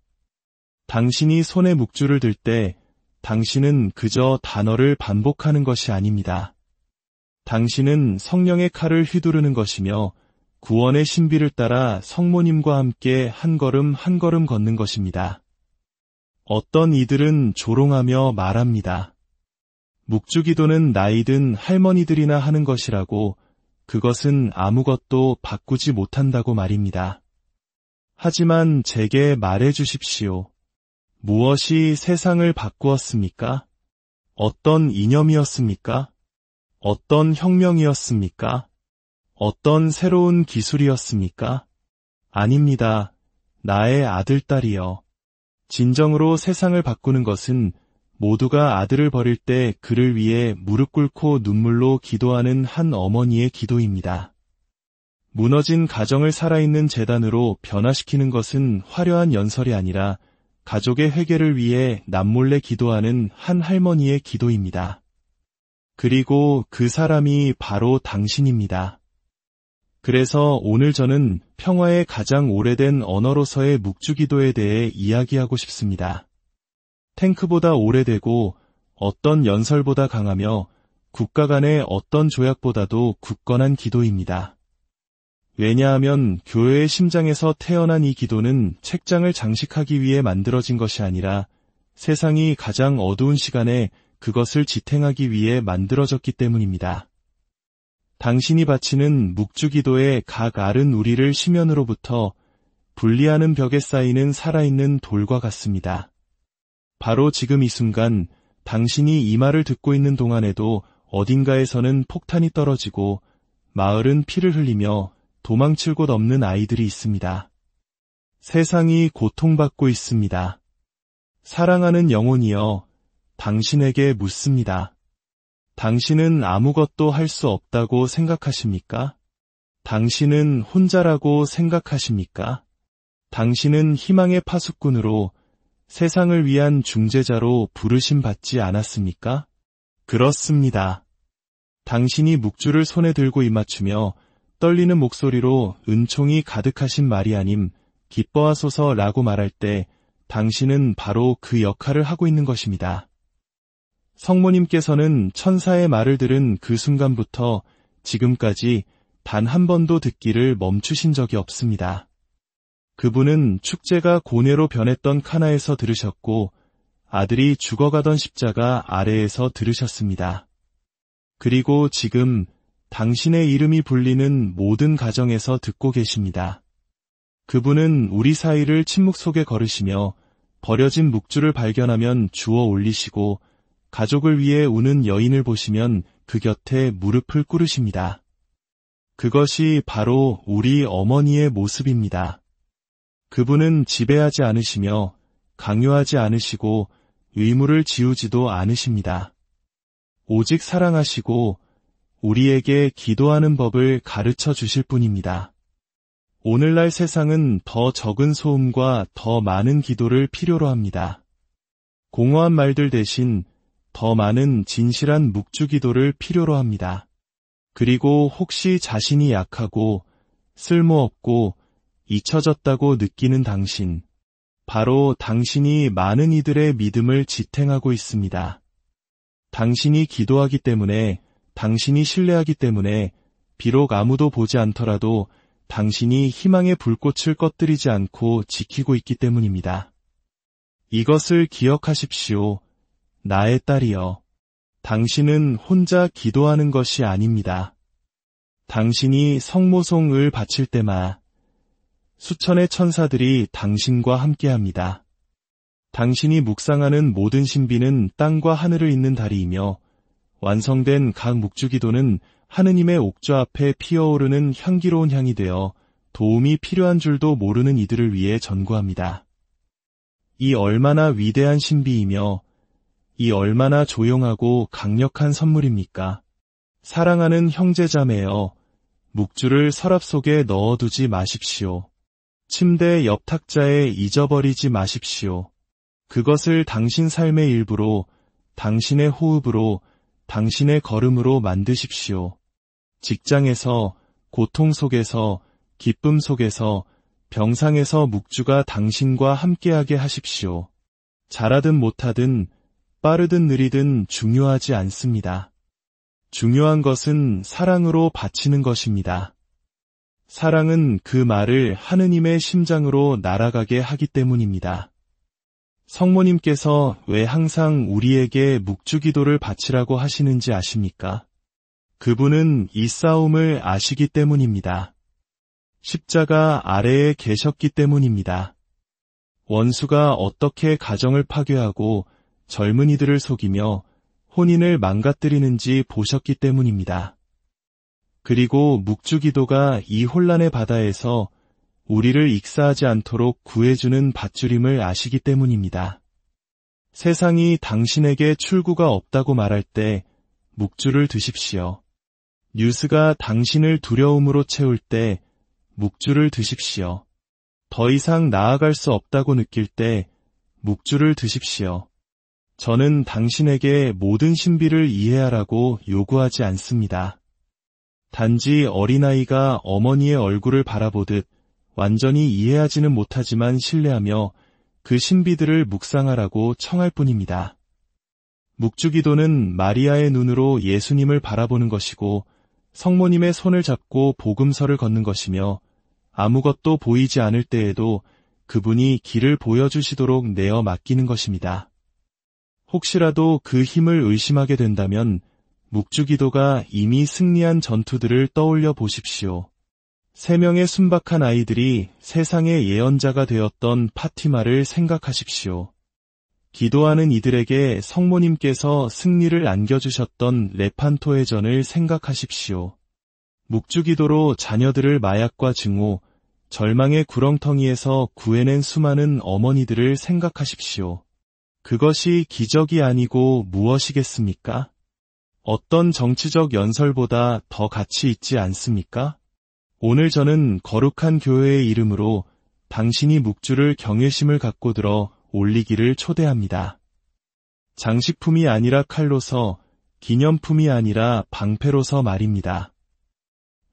당신이 손에 묵주를 들 때 당신은 그저 단어를 반복하는 것이 아닙니다. 당신은 성령의 칼을 휘두르는 것이며 구원의 신비를 따라 성모님과 함께 한 걸음 한 걸음 걷는 것입니다. 어떤 이들은 조롱하며 말합니다. 묵주기도는 나이든 할머니들이나 하는 것이라고, 그것은 아무것도 바꾸지 못한다고 말입니다. 하지만 제게 말해 주십시오. 무엇이 세상을 바꾸었습니까? 어떤 이념이었습니까? 어떤 혁명이었습니까? 어떤 새로운 기술이었습니까? 아닙니다. 나의 아들, 딸이여. 진정으로 세상을 바꾸는 것은 모두가 아들을 버릴 때 그를 위해 무릎 꿇고 눈물로 기도하는 한 어머니의 기도입니다. 무너진 가정을 살아있는 재단으로 변화시키는 것은 화려한 연설이 아니라 가족의 회개를 위해 남몰래 기도하는 한 할머니의 기도입니다. 그리고 그 사람이 바로 당신입니다. 그래서 오늘 저는 평화의 가장 오래된 언어로서의 묵주기도에 대해 이야기하고 싶습니다. 탱크보다 오래되고 어떤 연설보다 강하며 국가 간의 어떤 조약보다도 굳건한 기도입니다. 왜냐하면 교회의 심장에서 태어난 이 기도는 책장을 장식하기 위해 만들어진 것이 아니라 세상이 가장 어두운 시간에 그것을 지탱하기 위해 만들어졌기 때문입니다. 당신이 바치는 묵주기도의 각 알은 우리를 심연으로부터 분리하는 벽에 쌓이는 살아있는 돌과 같습니다. 바로 지금 이 순간 당신이 이 말을 듣고 있는 동안에도 어딘가에서는 폭탄이 떨어지고 마을은 피를 흘리며 도망칠 곳 없는 아이들이 있습니다. 세상이 고통받고 있습니다. 사랑하는 영혼이여, 당신에게 묻습니다. 당신은 아무것도 할 수 없다고 생각하십니까? 당신은 혼자라고 생각하십니까? 당신은 희망의 파수꾼으로 세상을 위한 중재자로 부르심 받지 않았습니까? 그렇습니다. 당신이 묵주를 손에 들고 입맞추며 떨리는 목소리로 은총이 가득하신 마리아님, 기뻐하소서라고 말할 때 당신은 바로 그 역할을 하고 있는 것입니다. 성모님께서는 천사의 말을 들은 그 순간부터 지금까지 단 한 번도 듣기를 멈추신 적이 없습니다. 그분은 축제가 고뇌로 변했던 카나에서 들으셨고 아들이 죽어가던 십자가 아래에서 들으셨습니다. 그리고 지금 당신의 이름이 불리는 모든 가정에서 듣고 계십니다. 그분은 우리 사이를 침묵 속에 걸으시며 버려진 묵주를 발견하면 주워 올리시고 가족을 위해 우는 여인을 보시면 그 곁에 무릎을 꿇으십니다. 그것이 바로 우리 어머니의 모습입니다. 그분은 지배하지 않으시며 강요하지 않으시고 의무를 지우지도 않으십니다. 오직 사랑하시고 우리에게 기도하는 법을 가르쳐 주실 뿐입니다. 오늘날 세상은 더 적은 소음과 더 많은 기도를 필요로 합니다. 공허한 말들 대신 더 많은 진실한 묵주기도를 필요로 합니다. 그리고 혹시 자신이 약하고 쓸모없고 잊혀졌다고 느끼는 당신, 바로 당신이 많은 이들의 믿음을 지탱하고 있습니다. 당신이 기도하기 때문에, 당신이 신뢰하기 때문에 비록 아무도 보지 않더라도 당신이 희망의 불꽃을 꺼뜨리지 않고 지키고 있기 때문입니다. 이것을 기억하십시오. 나의 딸이여. 당신은 혼자 기도하는 것이 아닙니다. 당신이 성모송을 바칠 때마다 수천의 천사들이 당신과 함께합니다. 당신이 묵상하는 모든 신비는 땅과 하늘을 잇는 다리이며 완성된 각 묵주기도는 하느님의 옥좌 앞에 피어오르는 향기로운 향이 되어 도움이 필요한 줄도 모르는 이들을 위해 전구합니다. 이 얼마나 위대한 신비이며 이 얼마나 조용하고 강력한 선물입니까? 사랑하는 형제자매여, 묵주를 서랍 속에 넣어두지 마십시오. 침대 옆 탁자에 잊어버리지 마십시오. 그것을 당신 삶의 일부로, 당신의 호흡으로, 당신의 걸음으로 만드십시오. 직장에서, 고통 속에서, 기쁨 속에서, 병상에서 묵주가 당신과 함께하게 하십시오. 잘하든 못하든, 빠르든 느리든 중요하지 않습니다. 중요한 것은 사랑으로 바치는 것입니다. 사랑은 그 말을 하느님의 심장으로 날아가게 하기 때문입니다. 성모님께서 왜 항상 우리에게 묵주기도를 바치라고 하시는지 아십니까? 그분은 이 싸움을 아시기 때문입니다. 십자가 아래에 계셨기 때문입니다. 원수가 어떻게 가정을 파괴하고 젊은이들을 속이며 혼인을 망가뜨리는지 보셨기 때문입니다. 그리고 묵주기도가 이 혼란의 바다에서 우리를 익사하지 않도록 구해주는 밧줄임을 아시기 때문입니다. 세상이 당신에게 출구가 없다고 말할 때 묵주를 드십시오. 뉴스가 당신을 두려움으로 채울 때 묵주를 드십시오. 더 이상 나아갈 수 없다고 느낄 때 묵주를 드십시오. 저는 당신에게 모든 신비를 이해하라고 요구하지 않습니다. 단지 어린아이가 어머니의 얼굴을 바라보듯 완전히 이해하지는 못하지만 신뢰하며 그 신비들을 묵상하라고 청할 뿐입니다. 묵주기도는 마리아의 눈으로 예수님을 바라보는 것이고 성모님의 손을 잡고 복음서를 걷는 것이며 아무것도 보이지 않을 때에도 그분이 길을 보여주시도록 내어 맡기는 것입니다. 혹시라도 그 힘을 의심하게 된다면 묵주기도가 이미 승리한 전투들을 떠올려 보십시오. 3명의 순박한 아이들이 세상의 예언자가 되었던 파티마를 생각하십시오. 기도하는 이들에게 성모님께서 승리를 안겨주셨던 레판토의 전을 생각하십시오. 묵주기도로 자녀들을 마약과 증오, 절망의 구렁텅이에서 구해낸 수많은 어머니들을 생각하십시오. 그것이 기적이 아니고 무엇이겠습니까? 어떤 정치적 연설보다 더 가치 있지 않습니까? 오늘 저는 거룩한 교회의 이름으로 당신이 묵주를 경외심을 갖고 들어 올리기를 초대합니다. 장식품이 아니라 칼로서, 기념품이 아니라 방패로서 말입니다.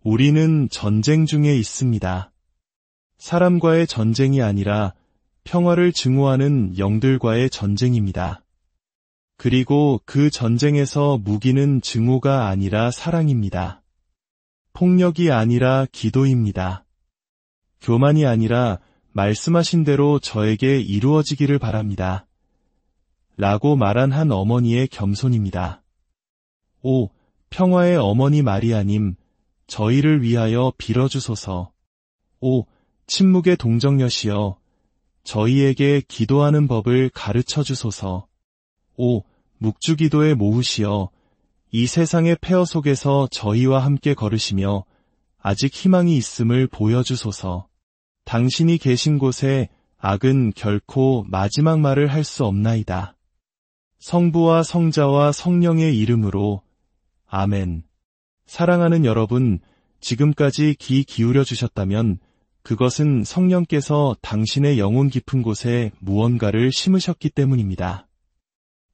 우리는 전쟁 중에 있습니다. 사람과의 전쟁이 아니라 평화를 증오하는 영들과의 전쟁입니다. 그리고 그 전쟁에서 무기는 증오가 아니라 사랑입니다. 폭력이 아니라 기도입니다. 교만이 아니라 말씀하신 대로 저에게 이루어지기를 바랍니다. 라고 말한 한 어머니의 겸손입니다. 오, 평화의 어머니 마리아님, 저희를 위하여 빌어주소서. 오, 침묵의 동정녀시여, 저희에게 기도하는 법을 가르쳐 주소서. 오, 묵주기도의 모후시여, 이 세상의 폐허 속에서 저희와 함께 걸으시며 아직 희망이 있음을 보여주소서. 당신이 계신 곳에 악은 결코 마지막 말을 할 수 없나이다. 성부와 성자와 성령의 이름으로 아멘. 사랑하는 여러분, 지금까지 귀 기울여 주셨다면 그것은 성령께서 당신의 영혼 깊은 곳에 무언가를 심으셨기 때문입니다.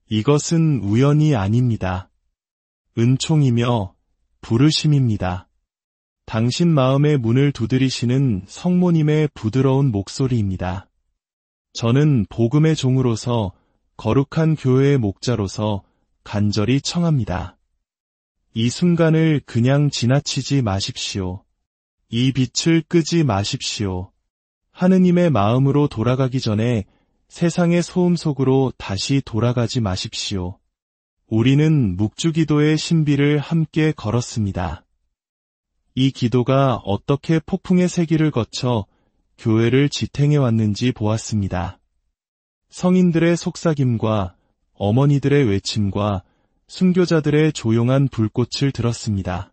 이것은 우연이 아닙니다. 은총이며 부르심입니다. 당신 마음의 문을 두드리시는 성모님의 부드러운 목소리입니다. 저는 복음의 종으로서 거룩한 교회의 목자로서 간절히 청합니다. 이 순간을 그냥 지나치지 마십시오. 이 빛을 끄지 마십시오. 하느님의 마음으로 돌아가기 전에 세상의 소음 속으로 다시 돌아가지 마십시오. 우리는 묵주기도의 신비를 함께 걸었습니다. 이 기도가 어떻게 폭풍의 세기를 거쳐 교회를 지탱해 왔는지 보았습니다. 성인들의 속삭임과 어머니들의 외침과 순교자들의 조용한 불꽃을 들었습니다.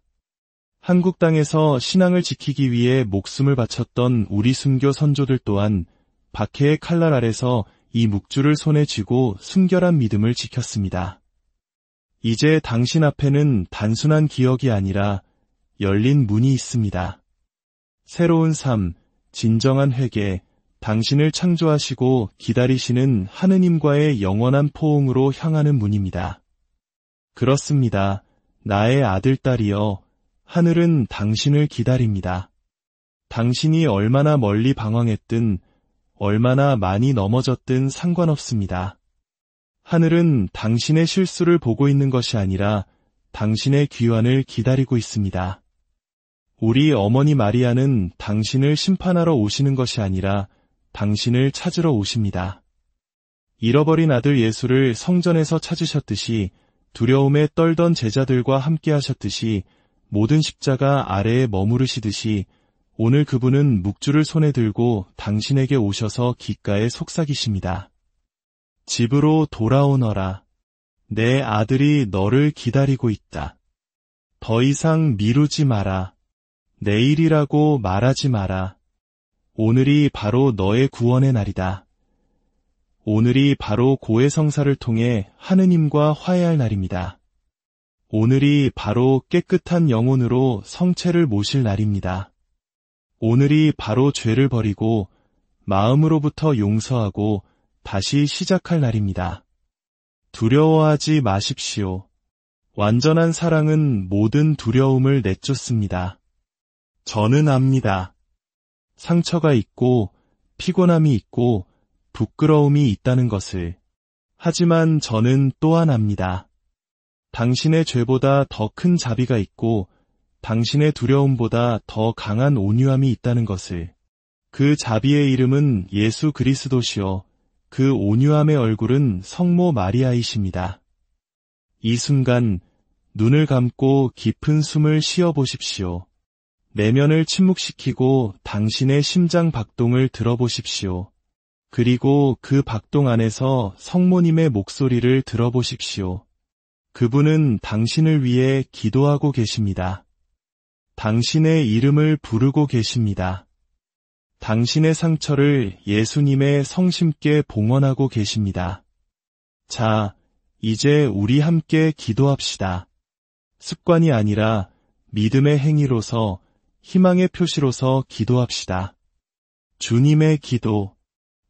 한국 땅에서 신앙을 지키기 위해 목숨을 바쳤던 우리 순교 선조들 또한 박해의 칼날 아래서 이 묵주를 손에 쥐고 순결한 믿음을 지켰습니다. 이제 당신 앞에는 단순한 기억이 아니라 열린 문이 있습니다. 새로운 삶, 진정한 회개, 당신을 창조하시고 기다리시는 하느님과의 영원한 포옹으로 향하는 문입니다. 그렇습니다. 나의 아들딸이여, 하늘은 당신을 기다립니다. 당신이 얼마나 멀리 방황했든, 얼마나 많이 넘어졌든 상관없습니다. 하늘은 당신의 실수를 보고 있는 것이 아니라 당신의 귀환을 기다리고 있습니다. 우리 어머니 마리아는 당신을 심판하러 오시는 것이 아니라 당신을 찾으러 오십니다. 잃어버린 아들 예수를 성전에서 찾으셨듯이 두려움에 떨던 제자들과 함께 하셨듯이 모든 십자가 아래에 머무르시듯이 오늘 그분은 묵주를 손에 들고 당신에게 오셔서 귓가에 속삭이십니다. 집으로 돌아오너라. 내 아들이 너를 기다리고 있다. 더 이상 미루지 마라. 내일이라고 말하지 마라. 오늘이 바로 너의 구원의 날이다. 오늘이 바로 고해성사를 통해 하느님과 화해할 날입니다. 오늘이 바로 깨끗한 영혼으로 성체를 모실 날입니다. 오늘이 바로 죄를 버리고 마음으로부터 용서하고 다시 시작할 날입니다. 두려워하지 마십시오. 완전한 사랑은 모든 두려움을 내쫓습니다. 저는 압니다. 상처가 있고 피곤함이 있고 부끄러움이 있다는 것을. 하지만 저는 또한 압니다. 당신의 죄보다 더 큰 자비가 있고 당신의 두려움보다 더 강한 온유함이 있다는 것을. 그 자비의 이름은 예수 그리스도시요. 그 온유함의 얼굴은 성모 마리아이십니다. 이 순간 눈을 감고 깊은 숨을 쉬어 보십시오. 내면을 침묵시키고 당신의 심장 박동을 들어보십시오. 그리고 그 박동 안에서 성모님의 목소리를 들어보십시오. 그분은 당신을 위해 기도하고 계십니다. 당신의 이름을 부르고 계십니다. 당신의 상처를 예수님의 성심께 봉헌하고 계십니다. 자, 이제 우리 함께 기도합시다. 습관이 아니라 믿음의 행위로서 희망의 표시로서 기도합시다. 주님의 기도.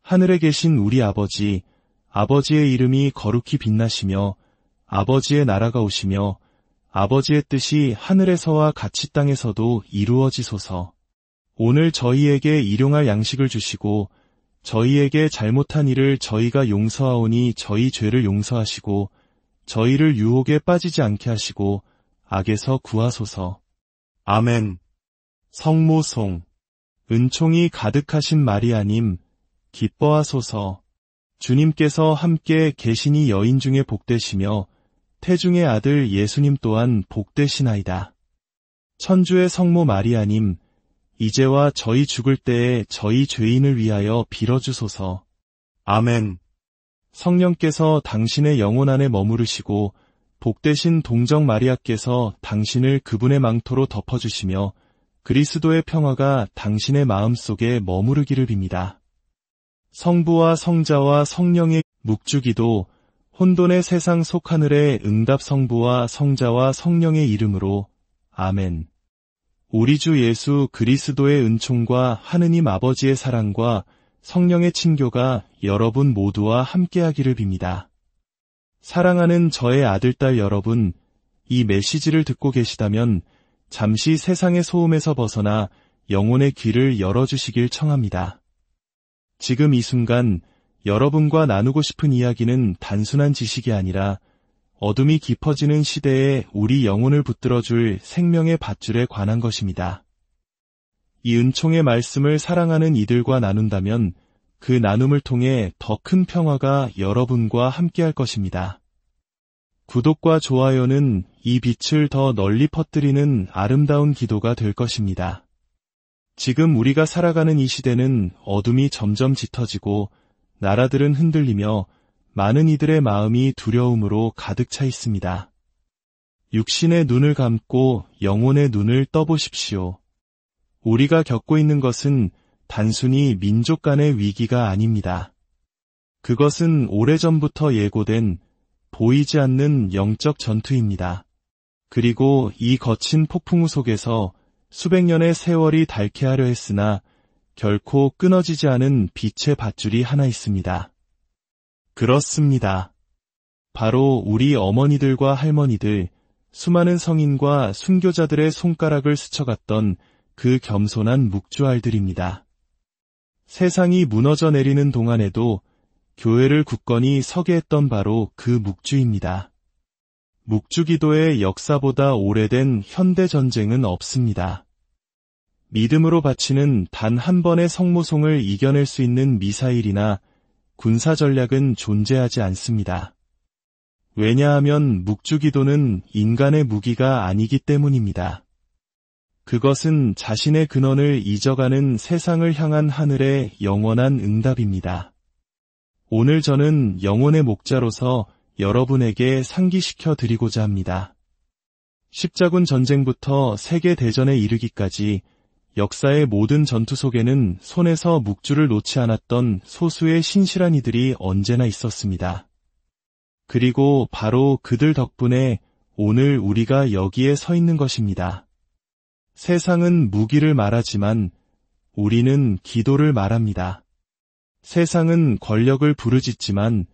하늘에 계신 우리 아버지, 아버지의 이름이 거룩히 빛나시며 아버지의 나라가 오시며 아버지의 뜻이 하늘에서와 같이 땅에서도 이루어지소서. 오늘 저희에게 일용할 양식을 주시고 저희에게 잘못한 일을 저희가 용서하오니 저희 죄를 용서하시고 저희를 유혹에 빠지지 않게 하시고 악에서 구하소서. 아멘. 성모송. 은총이 가득하신 마리아님, 기뻐하소서. 주님께서 함께 계시니 여인 중에 복되시며 태중의 아들 예수님 또한 복되시나이다. 천주의 성모 마리아님, 이제와 저희 죽을 때에 저희 죄인을 위하여 빌어주소서. 아멘. 성령께서 당신의 영혼 안에 머무르시고 복되신 동정 마리아께서 당신을 그분의 망토로 덮어주시며 그리스도의 평화가 당신의 마음속에 머무르기를 빕니다. 성부와 성자와 성령의 묵주기도 혼돈의 세상 속하늘의 응답 성부와 성자와 성령의 이름으로 아멘. 우리 주 예수 그리스도의 은총과 하느님 아버지의 사랑과 성령의 친교가 여러분 모두와 함께하기를 빕니다. 사랑하는 저의 아들딸 여러분, 이 메시지를 듣고 계시다면 잠시 세상의 소음에서 벗어나 영혼의 귀를 열어주시길 청합니다. 지금 이 순간 여러분과 나누고 싶은 이야기는 단순한 지식이 아니라 어둠이 깊어지는 시대에 우리 영혼을 붙들어줄 생명의 밧줄에 관한 것입니다. 이 은총의 말씀을 사랑하는 이들과 나눈다면 그 나눔을 통해 더 큰 평화가 여러분과 함께할 것입니다. 구독과 좋아요는 이 빛을 더 널리 퍼뜨리는 아름다운 기도가 될 것입니다. 지금 우리가 살아가는 이 시대는 어둠이 점점 짙어지고 나라들은 흔들리며 많은 이들의 마음이 두려움으로 가득 차 있습니다. 육신의 눈을 감고 영혼의 눈을 떠보십시오. 우리가 겪고 있는 것은 단순히 민족 간의 위기가 아닙니다. 그것은 오래전부터 예고된 보이지 않는 영적 전투입니다. 그리고 이 거친 폭풍우 속에서 수백 년의 세월이 닳게 하려 했으나 결코 끊어지지 않은 빛의 밧줄이 하나 있습니다. 그렇습니다. 바로 우리 어머니들과 할머니들, 수많은 성인과 순교자들의 손가락을 스쳐갔던 그 겸손한 묵주알들입니다. 세상이 무너져 내리는 동안에도 교회를 굳건히 서게 했던 바로 그 묵주입니다. 묵주기도의 역사보다 오래된 현대전쟁은 없습니다. 믿음으로 바치는 단 한 번의 성모송을 이겨낼 수 있는 미사일이나 군사 전략은 존재하지 않습니다. 왜냐하면 묵주기도는 인간의 무기가 아니기 때문입니다. 그것은 자신의 근원을 잊어가는 세상을 향한 하늘의 영원한 응답입니다. 오늘 저는 영혼의 목자로서 여러분에게 상기시켜 드리고자 합니다. 십자군 전쟁부터 세계대전에 이르기까지 역사의 모든 전투 속에는 손에서 묵주를 놓지 않았던 소수의 신실한 이들이 언제나 있었습니다. 그리고 바로 그들 덕분에 오늘 우리가 여기에 서 있는 것입니다. 세상은 무기를 말하지만 우리는 기도를 말합니다. 세상은 권력을 부르짖지만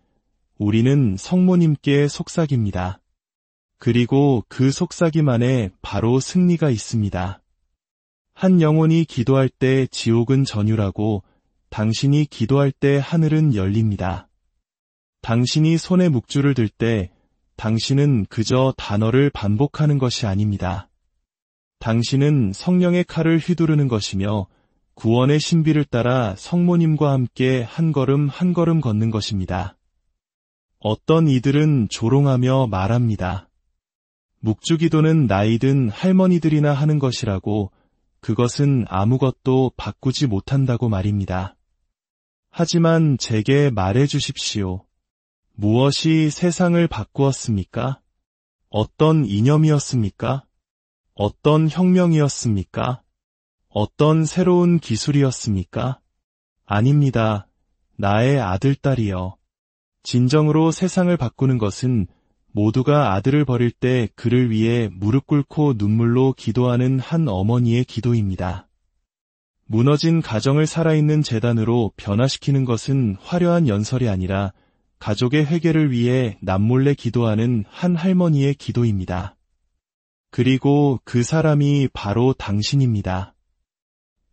우리는 성모님께 속삭입니다. 그리고 그 속삭임 안에 바로 승리가 있습니다. 한 영혼이 기도할 때 지옥은 전율하고 당신이 기도할 때 하늘은 열립니다. 당신이 손에 묵주를 들 때 당신은 그저 단어를 반복하는 것이 아닙니다. 당신은 성령의 칼을 휘두르는 것이며 구원의 신비를 따라 성모님과 함께 한 걸음 한 걸음 걷는 것입니다. 어떤 이들은 조롱하며 말합니다. 묵주기도는 나이든 할머니들이나 하는 것이라고, 그것은 아무것도 바꾸지 못한다고 말입니다. 하지만 제게 말해 주십시오. 무엇이 세상을 바꾸었습니까? 어떤 이념이었습니까? 어떤 혁명이었습니까? 어떤 새로운 기술이었습니까? 아닙니다. 나의 아들, 딸이여. 진정으로 세상을 바꾸는 것은 모두가 아들을 버릴 때 그를 위해 무릎 꿇고 눈물로 기도하는 한 어머니의 기도입니다. 무너진 가정을 살아있는 재단으로 변화시키는 것은 화려한 연설이 아니라 가족의 회개를 위해 남몰래 기도하는 한 할머니의 기도입니다. 그리고 그 사람이 바로 당신입니다.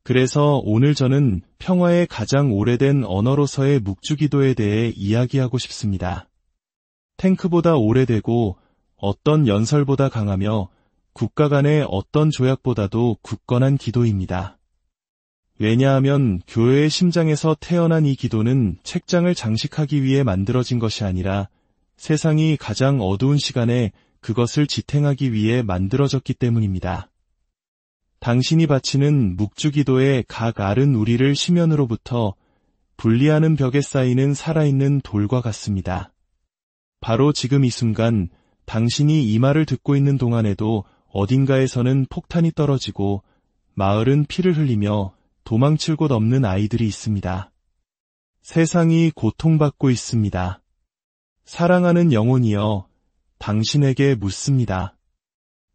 그래서 오늘 저는 평화의 가장 오래된 언어로서의 묵주기도에 대해 이야기하고 싶습니다. 탱크보다 오래되고 어떤 연설보다 강하며 국가 간의 어떤 조약보다도 굳건한 기도입니다. 왜냐하면 교회의 심장에서 태어난 이 기도는 책장을 장식하기 위해 만들어진 것이 아니라 세상이 가장 어두운 시간에 그것을 지탱하기 위해 만들어졌기 때문입니다. 당신이 바치는 묵주기도의 각 알은 우리를 심연으로부터 분리하는 벽에 쌓이는 살아있는 돌과 같습니다. 바로 지금 이 순간 당신이 이 말을 듣고 있는 동안에도 어딘가에서는 폭탄이 떨어지고 마을은 피를 흘리며 도망칠 곳 없는 아이들이 있습니다. 세상이 고통받고 있습니다. 사랑하는 영혼이여, 당신에게 묻습니다.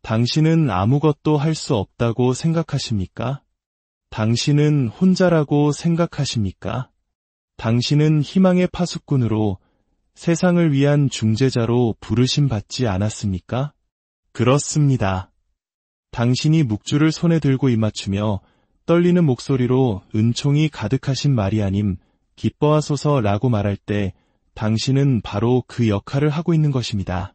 당신은 아무것도 할 수 없다고 생각하십니까? 당신은 혼자라고 생각하십니까? 당신은 희망의 파수꾼으로 세상을 위한 중재자로 부르심 받지 않았습니까? 그렇습니다. 당신이 묵주를 손에 들고 입맞추며 떨리는 목소리로 은총이 가득하신 마리아님, 기뻐하소서라고 말할 때 당신은 바로 그 역할을 하고 있는 것입니다.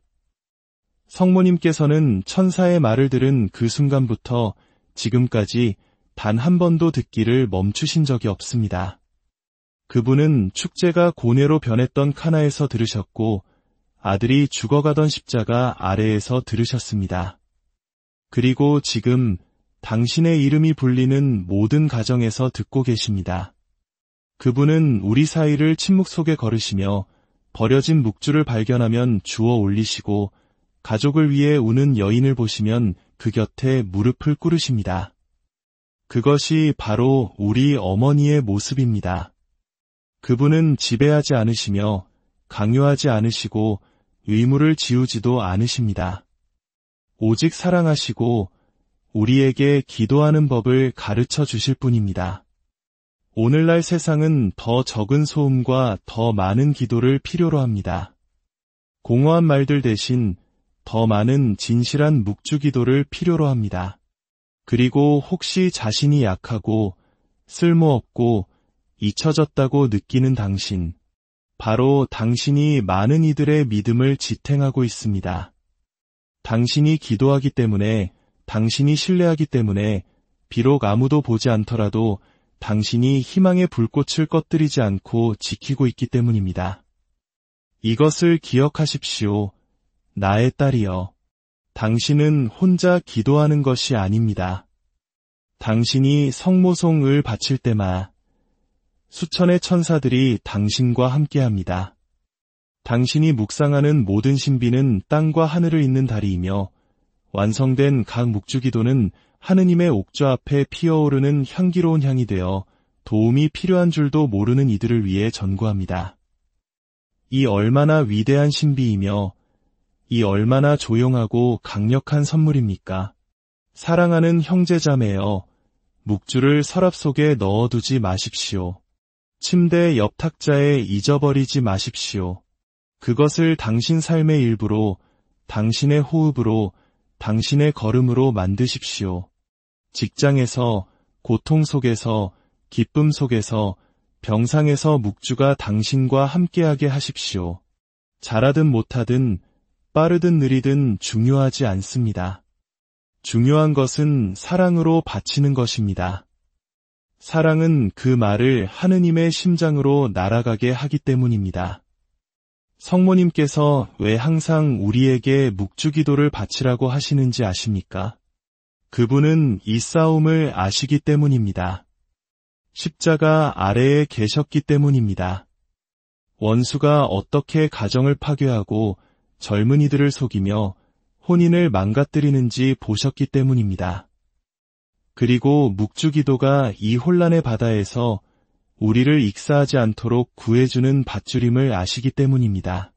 성모님께서는 천사의 말을 들은 그 순간부터 지금까지 단 한 번도 듣기를 멈추신 적이 없습니다. 그분은 축제가 고뇌로 변했던 카나에서 들으셨고 아들이 죽어가던 십자가 아래에서 들으셨습니다. 그리고 지금 당신의 이름이 불리는 모든 가정에서 듣고 계십니다. 그분은 우리 사이를 침묵 속에 걸으시며 버려진 묵주를 발견하면 주워 올리시고 가족을 위해 우는 여인을 보시면 그 곁에 무릎을 꿇으십니다. 그것이 바로 우리 어머니의 모습입니다. 그분은 지배하지 않으시며 강요하지 않으시고 의무를 지우지도 않으십니다. 오직 사랑하시고 우리에게 기도하는 법을 가르쳐 주실 뿐입니다. 오늘날 세상은 더 적은 소음과 더 많은 기도를 필요로 합니다. 공허한 말들 대신 더 많은 진실한 묵주기도를 필요로 합니다. 그리고 혹시 자신이 약하고 쓸모없고 잊혀졌다고 느끼는 당신, 바로 당신이 많은 이들의 믿음을 지탱하고 있습니다. 당신이 기도하기 때문에, 당신이 신뢰하기 때문에 비록 아무도 보지 않더라도 당신이 희망의 불꽃을 꺼뜨리지 않고 지키고 있기 때문입니다. 이것을 기억하십시오. 나의 딸이여. 당신은 혼자 기도하는 것이 아닙니다. 당신이 성모송을 바칠 때마다 수천의 천사들이 당신과 함께합니다. 당신이 묵상하는 모든 신비는 땅과 하늘을 잇는 다리이며 완성된 각 묵주기도는 하느님의 옥좌 앞에 피어오르는 향기로운 향이 되어 도움이 필요한 줄도 모르는 이들을 위해 전구합니다. 이 얼마나 위대한 신비이며 이 얼마나 조용하고 강력한 선물입니까? 사랑하는 형제자매여, 묵주를 서랍 속에 넣어두지 마십시오. 침대 옆 탁자에 잊어버리지 마십시오. 그것을 당신 삶의 일부로, 당신의 호흡으로, 당신의 걸음으로 만드십시오. 직장에서, 고통 속에서, 기쁨 속에서, 병상에서 묵주가 당신과 함께하게 하십시오. 잘하든 못하든, 빠르든 느리든 중요하지 않습니다. 중요한 것은 사랑으로 바치는 것입니다. 사랑은 그 말을 하느님의 심장으로 날아가게 하기 때문입니다. 성모님께서 왜 항상 우리에게 묵주기도를 바치라고 하시는지 아십니까? 그분은 이 싸움을 아시기 때문입니다. 십자가 아래에 계셨기 때문입니다. 원수가 어떻게 가정을 파괴하고 젊은이들을 속이며 혼인을 망가뜨리는지 보셨기 때문입니다. 그리고 묵주기도가 이 혼란의 바다에서 우리를 익사하지 않도록 구해주는 밧줄임을 아시기 때문입니다.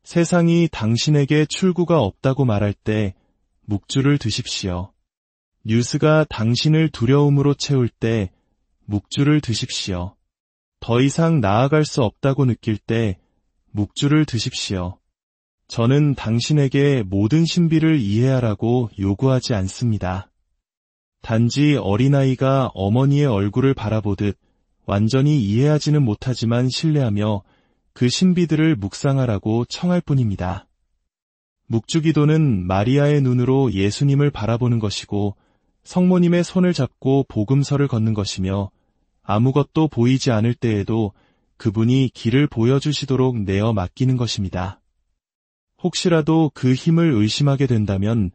세상이 당신에게 출구가 없다고 말할 때 묵주를 드십시오. 뉴스가 당신을 두려움으로 채울 때 묵주를 드십시오. 더 이상 나아갈 수 없다고 느낄 때 묵주를 드십시오. 저는 당신에게 모든 신비를 이해하라고 요구하지 않습니다. 단지 어린아이가 어머니의 얼굴을 바라보듯 완전히 이해하지는 못하지만 신뢰하며 그 신비들을 묵상하라고 청할 뿐입니다. 묵주기도는 마리아의 눈으로 예수님을 바라보는 것이고 성모님의 손을 잡고 복음서를 걷는 것이며 아무것도 보이지 않을 때에도 그분이 길을 보여주시도록 내어 맡기는 것입니다. 혹시라도 그 힘을 의심하게 된다면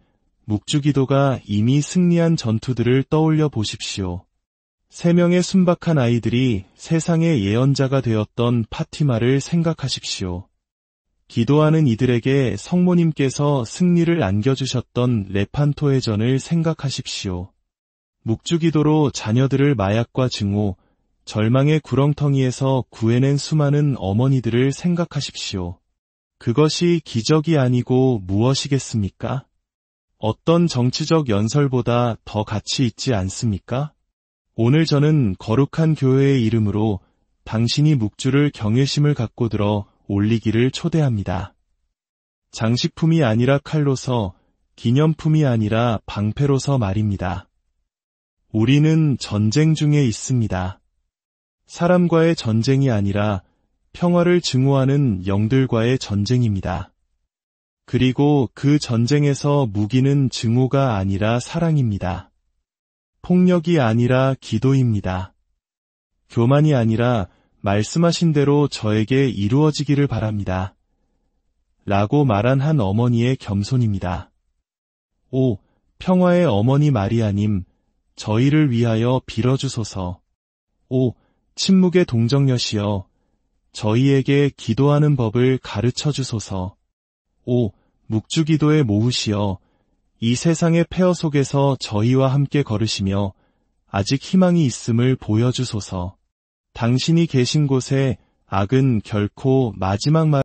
묵주기도가 이미 승리한 전투들을 떠올려 보십시오. 3명의 순박한 아이들이 세상의 예언자가 되었던 파티마를 생각하십시오. 기도하는 이들에게 성모님께서 승리를 안겨주셨던 레판토의 전을 생각하십시오. 묵주기도로 자녀들을 마약과 증오, 절망의 구렁텅이에서 구해낸 수많은 어머니들을 생각하십시오. 그것이 기적이 아니고 무엇이겠습니까? 어떤 정치적 연설보다 더 가치 있지 않습니까? 오늘 저는 거룩한 교회의 이름으로 당신이 묵주를 경외심을 갖고 들어 올리기를 초대합니다. 장식품이 아니라 칼로서, 기념품이 아니라 방패로서 말입니다. 우리는 전쟁 중에 있습니다. 사람과의 전쟁이 아니라 평화를 증오하는 영들과의 전쟁입니다. 그리고 그 전쟁에서 무기는 증오가 아니라 사랑입니다. 폭력이 아니라 기도입니다. 교만이 아니라 말씀하신 대로 저에게 이루어지기를 바랍니다. 라고 말한 한 어머니의 겸손입니다. 오, 평화의 어머니 마리아님, 저희를 위하여 빌어주소서. 오, 침묵의 동정녀시여, 저희에게 기도하는 법을 가르쳐 주소서. 오, 묵주기도의 모후시여, 이 세상의 폐허 속에서 저희와 함께 걸으시며 아직 희망이 있음을 보여주소서. 당신이 계신 곳에 악은 결코 마지막 말